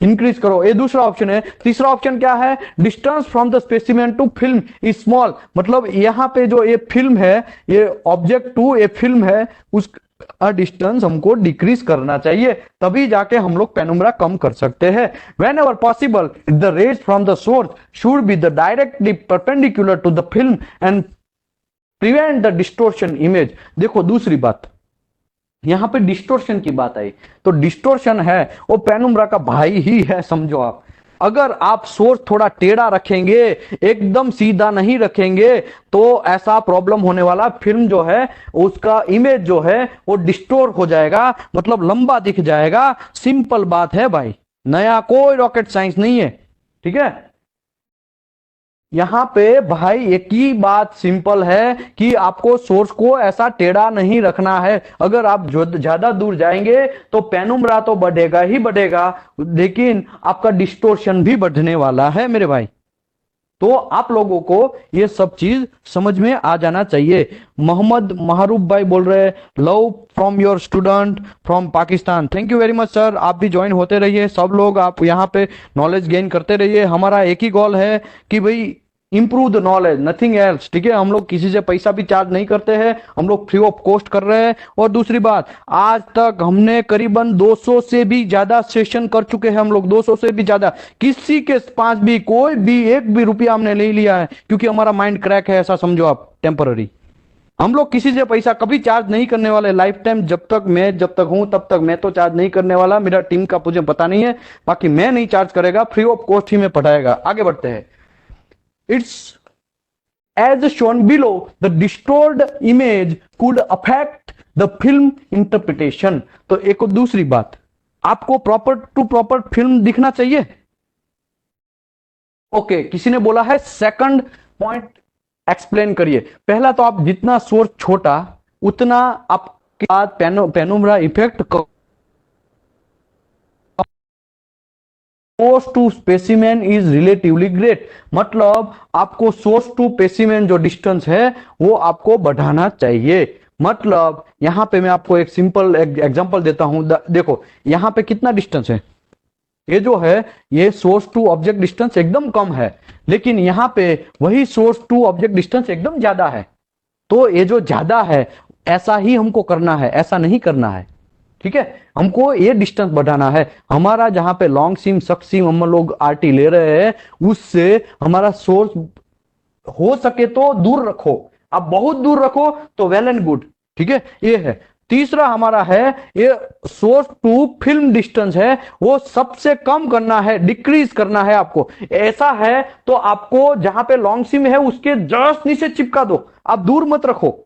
इंक्रीज करो, ये दूसरा ऑप्शन है। तीसरा ऑप्शन क्या है? Distance from the specimen to film is small, मतलब यहां पे जो ये फिल्म है, ये ऑब्जेक्ट टू ये फिल्म है, उस डिस्टेंस हमको डिक्रीज करना चाहिए, तभी जाके हम लोग पेनुम्ब्रा कम कर सकते हैं। Whenever possible the rays from the source should be the directly perpendicular to the film and prevent the distortion image. देखो दूसरी बात, यहां पे डिस्टोर्शन की बात आई, तो डिस्टोर्शन है वो पेनुम्ब्रा का भाई ही है, समझो आप। अगर आप सोर्स थोड़ा टेढ़ा रखेंगे, एकदम सीधा नहीं रखेंगे, तो ऐसा प्रॉब्लम होने वाला, फिल्म जो है उसका इमेज जो है वो डिस्टोर हो जाएगा, मतलब लंबा दिख जाएगा। सिंपल बात है भाई, नया कोई रॉकेट साइंस नहीं है, ठीक है। यहां पे भाई एक ही बात सिंपल है कि आपको सोर्स को ऐसा टेढ़ा नहीं रखना है। अगर आप ज्यादा दूर जाएंगे तो पेनुम्ब्रा तो बढ़ेगा ही बढ़ेगा, लेकिन आपका डिस्टोर्शन भी बढ़ने वाला है मेरे भाई। तो आप लोगों को ये सब चीज समझ में आ जाना चाहिए। मोहम्मद महरूब भाई बोल रहे हैं love from your student from Pakistan. Thank you very much sir, आप भी ज्वाइन होते रहिए, सब लोग आप यहाँ पे नॉलेज गेन करते रहिए। हमारा एक ही गोल है कि भाई improve the knowledge, nothing else, ठीक है। हम लोग किसी से पैसा भी चार्ज नहीं करते हैं, हम लोग फ्री ऑफ कॉस्ट कर रहे हैं। और दूसरी बात, आज तक हमने करीबन 200 से भी ज्यादा सेशन कर चुके हैं हम लोग, 200 से भी ज्यादा। किसी के पास भी कोई भी एक भी रुपया हमने नहीं लिया है, क्योंकि हमारा माइंड क्रैक है, ऐसा समझो आप, टेम्पररी। हम लोग किसी से पैसा कभी चार्ज नहीं करने वाले लाइफ टाइम, जब तक हूं तब तक मैं तो चार्ज नहीं करने वाला। मेरा टीम का मुझे पता नहीं है, बाकी मैं नहीं चार्ज करेगा, फ्री ऑफ कॉस्ट ही में पढ़ाएगा। आगे बढ़ते हैं। It's as shown below the distorted image could affect the film interpretation. तो एक और दूसरी बात, आपको प्रॉपर टू प्रॉपर फिल्म दिखना चाहिए। ओके, किसी ने बोला है सेकंड पॉइंट एक्सप्लेन करिए। पहला तो आप जितना सोर्स छोटा उतना आपके बाद penumbra effect source to specimen is relatively great. मतलब आपको सोर्स टू स्पेसिमेन जो डिस्टेंस है वो आपको बढ़ाना चाहिए। मतलब यहां पे मैं आपको एक सिंपल एग्जांपल देता हूं। देखो यहां पे कितना डिस्टेंस है, ये जो है ये सोर्स टू ऑब्जेक्ट डिस्टेंस एकदम कम है, लेकिन यहां पे वही सोर्स टू ऑब्जेक्ट डिस्टेंस एकदम ज्यादा है। तो ये जो ज्यादा है ऐसा ही हमको करना है, ऐसा नहीं करना है। ठीक है, हमको ये डिस्टेंस बढ़ाना है। हमारा जहां पे लॉन्ग सिम शॉर्ट सिम हम लोग आरटी ले रहे हैं उससे हमारा सोर्स हो सके तो दूर रखो, आप बहुत दूर रखो तो वेल एंड गुड। ठीक है, ये है। तीसरा हमारा है ये सोर्स टू फिल्म डिस्टेंस है वो सबसे कम करना है, डिक्रीज करना है आपको। ऐसा है तो आपको जहां पे लॉन्ग सिम है उसके जस्ट नीचे चिपका दो, आप दूर मत रखो।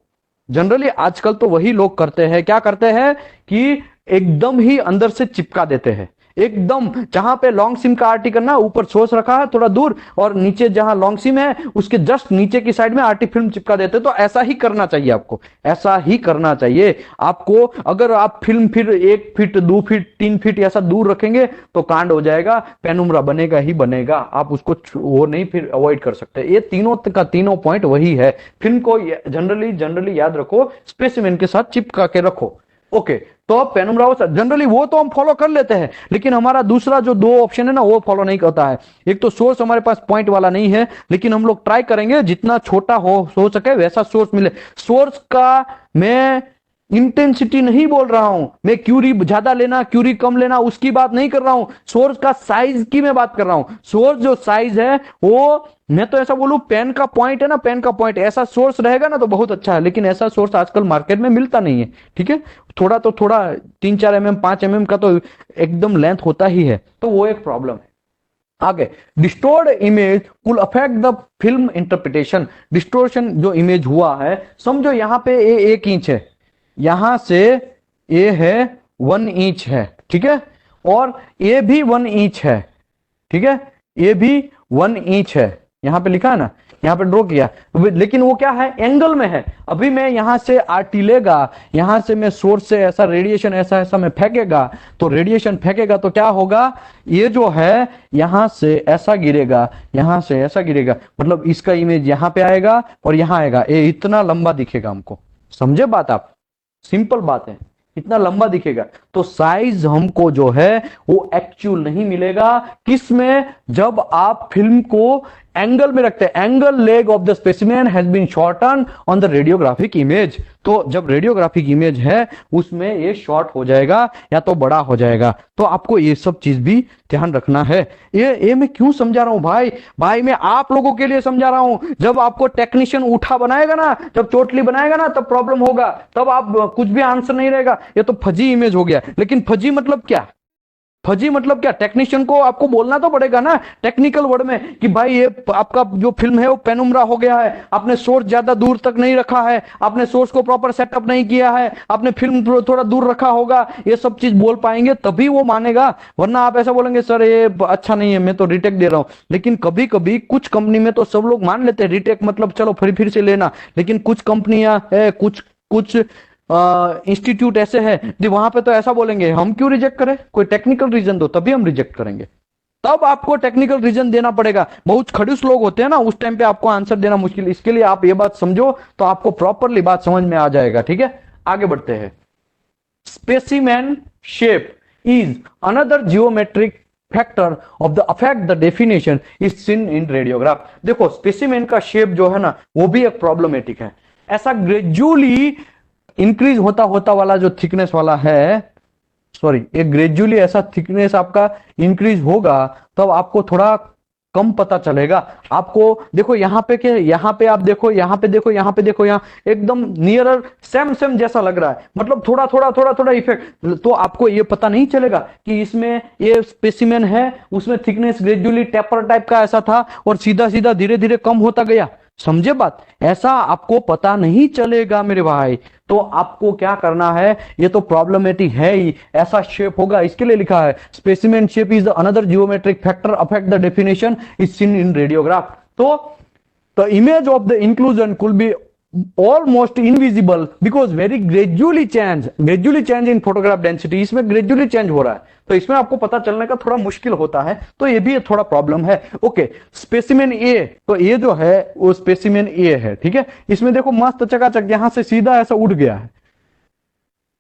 जनरली आजकल तो वही लोग करते हैं, क्या करते हैं कि एकदम ही अंदर से चिपका देते हैं। एकदम जहां पे लॉन्ग सिम का आरटी करना ऊपर सोर्स रखा है थोड़ा दूर, और नीचे जहां लॉन्ग सिम है उसके जस्ट नीचे की साइड में आरटी फिल्म चिपका देते। तो ऐसा ही करना चाहिए आपको, ऐसा ही करना चाहिए आपको। अगर आप फिल्म फिर 1 फीट 2 फीट 3 फीट ऐसा दूर रखेंगे तो कांड हो जाएगा, पेनुम्ब्रा बनेगा ही बनेगा, आप उसको वो नहीं फिर अवॉइड कर सकते। ये तीनों का तीनों पॉइंट वही है। फिल्म को जनरली याद रखो, स्पेसिमेन के साथ चिपका के रखो। ओके, तो पेनुम्ब्रा जनरली वो तो हम फॉलो कर लेते हैं, लेकिन हमारा दूसरा जो 2 ऑप्शन है ना वो फॉलो नहीं करता है। एक तो सोर्स हमारे पास पॉइंट वाला नहीं है, लेकिन हम लोग ट्राई करेंगे जितना छोटा हो सके वैसा सोर्स मिले। सोर्स का मैं इंटेंसिटी नहीं बोल रहा हूं, मैं क्यूरी ज्यादा लेना क्यूरी कम लेना उसकी बात नहीं कर रहा हूं, सोर्स का साइज की मैं बात कर रहा हूं। सोर्स जो साइज है वो, मैं तो ऐसा बोलूं पेन का पॉइंट है ना, पेन का पॉइंट ऐसा सोर्स रहेगा ना तो बहुत अच्छा है, लेकिन ऐसा सोर्स आजकल मार्केट में मिलता नहीं है। ठीक है, थोड़ा तो थोड़ा 3-4 mm 5 mm का तो एकदम लेंथ होता ही है, तो वो एक प्रॉब्लम है। आगे, डिस्टोर्ड इमेज कुल affect the film interpretation. Distortion जो इमेज हुआ है, समझो यहां पे ये 1 इंच है, यहां से ये है 1 इंच है। ठीक है, और ये भी 1 इंच है। ठीक है, ये भी 1 इंच है, यहां पे लिखा है ना, यहां पे ड्रॉ किया, लेकिन वो क्या है एंगल में है। अभी मैं यहां से आरटी लेगा, यहां से मैं सोर्स से ऐसा रेडिएशन ऐसा ऐसा मैं फेंकेगा, तो रेडिएशन फेंकेगा तो क्या होगा, ये जो है यहां से ऐसा गिरेगा, यहां से ऐसा गिरेगा, मतलब इसका इमेज यहां पे आएगा और यहां आएगा, ये इतना लंबा दिखेगा हमको। समझे बात आप, सिंपल बात है, इतना लंबा दिखेगा। तो साइज हमको जो है वो एक्चुअल नहीं मिलेगा, किसमें, जब आप फिल्म को एंगल में रखते हैं। Angle leg of the specimen has been shorten on the radiographic image. तो जब रेडियोग्राफिक इमेज है उसमें ये शॉर्ट हो जाएगा या तो बड़ा हो जाएगा। तो आपको ये सब चीज भी ध्यान रखना है। ये मैं क्यों समझा रहा हूं भाई मैं आप लोगों के लिए समझा रहा हूं। जब आपको टेक्नीशियन उठा बनाएगा ना, जब चोटली बनाएगा ना, तब प्रॉब्लम होगा, तब आप कुछ भी आंसर नहीं रहेगा, ये तो फजी इमेज हो गया। लेकिन फजी मतलब क्या, फजी मतलब क्या, टेक्नीशियन को आपको बोलना तो पड़ेगा ना टेक्निकल वर्ड में कि भाई ये आपका जो फिल्म है वो पेनुम्ब्रा हो गया है, आपने सोर्स ज्यादा दूर तक नहीं रखा है, आपने सोर्स को प्रॉपर सेटअप नहीं किया है, आपने फिल्म थोड़ा दूर रखा होगा। ये सब चीज बोल पाएंगे तभी वो मानेगा, वरना आप ऐसा बोलेंगे सर ये अच्छा नहीं है मैं तो रिटेक दे रहा हूं। लेकिन कभी कभी कुछ कंपनी में तो सब लोग मान लेते हैं रिटेक मतलब चलो फिर से लेना, लेकिन कुछ कंपनियां है, कुछ इंस्टीट्यूट ऐसे हैं जो वहां पे तो ऐसा बोलेंगे हम क्यों रिजेक्ट करें, कोई टेक्निकल रीजन दो तभी हम रिजेक्ट करेंगे। तब आपको टेक्निकल रीजन देना पड़ेगा। बहुत खड़ूस लोग होते हैं ना, उस टाइम पे आपको आंसर देना मुश्किल। इसके लिए आप ये बात समझो तो आपको प्रॉपरली बात समझ में आ जाएगा। ठीक है, आगे बढ़ते हैं। Specimen shape is another geometric factor of the affect the definition is seen in radiograph. देखो स्पेसिमेन का शेप जो है ना वो भी एक प्रॉब्लमेटिक है। ऐसा ग्रेजुअली इंक्रीज होता वाला जो थिकनेस वाला है, सॉरी एक ग्रेजुअली ऐसा थिकनेस आपका इंक्रीज होगा तब आपको थोड़ा कम पता चलेगा। आपको देखो यहाँ पे के, यहाँ पे आप देखो, यहाँ पे देखो, यहाँ पे देखो, यहाँ एकदम नियरर सेम जैसा लग रहा है, मतलब थोड़ा इफेक्ट। तो आपको ये पता नहीं चलेगा कि इसमें ये स्पेसिमेन है, उसमें थिकनेस ग्रेजुअली टेपर टाइप का ऐसा था और सीधा धीरे धीरे कम होता गया। समझे बात? ऐसा आपको पता नहीं चलेगा मेरे भाई। तो आपको क्या करना है, ये तो प्रॉब्लमेटिक है ही, ऐसा शेप होगा, इसके लिए लिखा है specimen shape is another geometric factor affect the definition is seen in radiograph. तो the image of the inclusion could be almost invisible because very gradually change in photograph density, इसमें gradually change हो रहा है, तो इसमें आपको पता चलने का थोड़ा मुश्किल होता है, तो ये भी थोड़ा प्रॉब्लम है। ओके, स्पेसिमेन ए, तो ये जो है वो स्पेसिमेन ए है, ठीक है। इसमें देखो मस्त चकाचक यहां से सीधा ऐसा उठ गया है,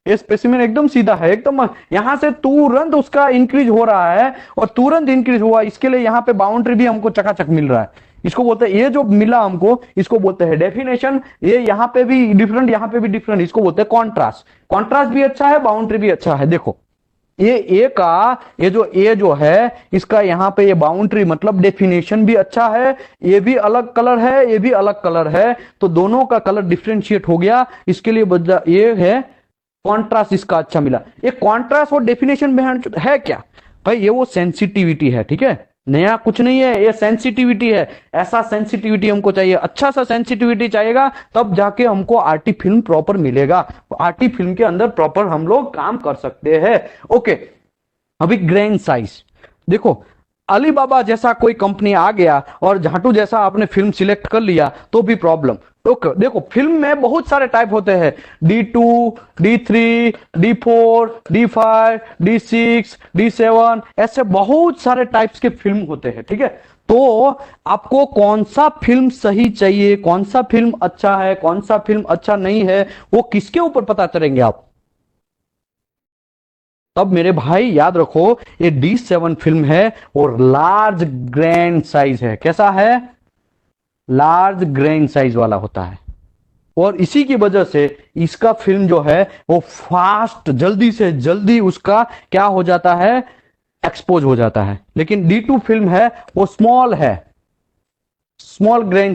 ये स्पेसिमेन एकदम सीधा है, एकदम यहां से तुरंत उसका इंक्रीज हो रहा है और तुरंत इंक्रीज हुआ, इसके लिए यहां पे बाउंड्री भी हमको चकाचक मिल रहा है। इसको बोलते हैं, ये जो मिला हमको इसको बोलते हैं डेफिनेशन। ये यहां पे भी डिफरेंट, यहां पे भी डिफरेंट, इसको बोलते हैं कॉन्ट्रास्ट। कॉन्ट्रास्ट भी अच्छा है, बाउंड्री भी अच्छा है। देखो ये ए का, ये जो है इसका यहाँ पे ये बाउंड्री मतलब डेफिनेशन भी अच्छा है, ये भी अलग कलर है, ये भी अलग कलर है, तो दोनों का कलर डिफ्रेंशिएट हो गया। इसके लिए ये है कॉन्ट्रास्ट, इसका अच्छा मिला। ये कॉन्ट्रास्ट और डेफिनेशन में है क्या भाई, ये वो सेंसिटिविटी है, ठीक है, नया कुछ नहीं है, ये सेंसिटिविटी है। ऐसा सेंसिटिविटी हमको चाहिए, अच्छा सा सेंसिटिविटी चाहिएगा, तब जाके हमको आरटी फिल्म प्रॉपर मिलेगा। आरटी फिल्म के अंदर प्रॉपर हम लोग काम कर सकते हैं। ओके, अभी ग्रेन साइज देखो, अलीबाबा जैसा कोई कंपनी आ गया और झाटू जैसा आपने फिल्म सिलेक्ट कर लिया तो भी प्रॉब्लम। तो देखो फिल्म में बहुत सारे टाइप होते हैं, D2, D3, D4, D5, D6, D7, ऐसे बहुत सारे टाइप्स के फिल्म होते हैं, ठीक है। तो आपको कौन सा फिल्म सही चाहिए, कौन सा फिल्म अच्छा है, कौन सा फिल्म अच्छा नहीं है, वो किसके ऊपर पता करेंगे आप? तब मेरे भाई याद रखो, ये D7 फिल्म है और लार्ज ग्रैंड साइज है। कैसा है? लार्ज ग्रैंड साइज वाला होता है, और इसी की वजह से इसका फिल्म जो है वो फास्ट, जल्दी से जल्दी उसका क्या हो जाता है, एक्सपोज हो जाता है। लेकिन D2 फिल्म है वो स्मॉल है, स्मॉल ग्रेन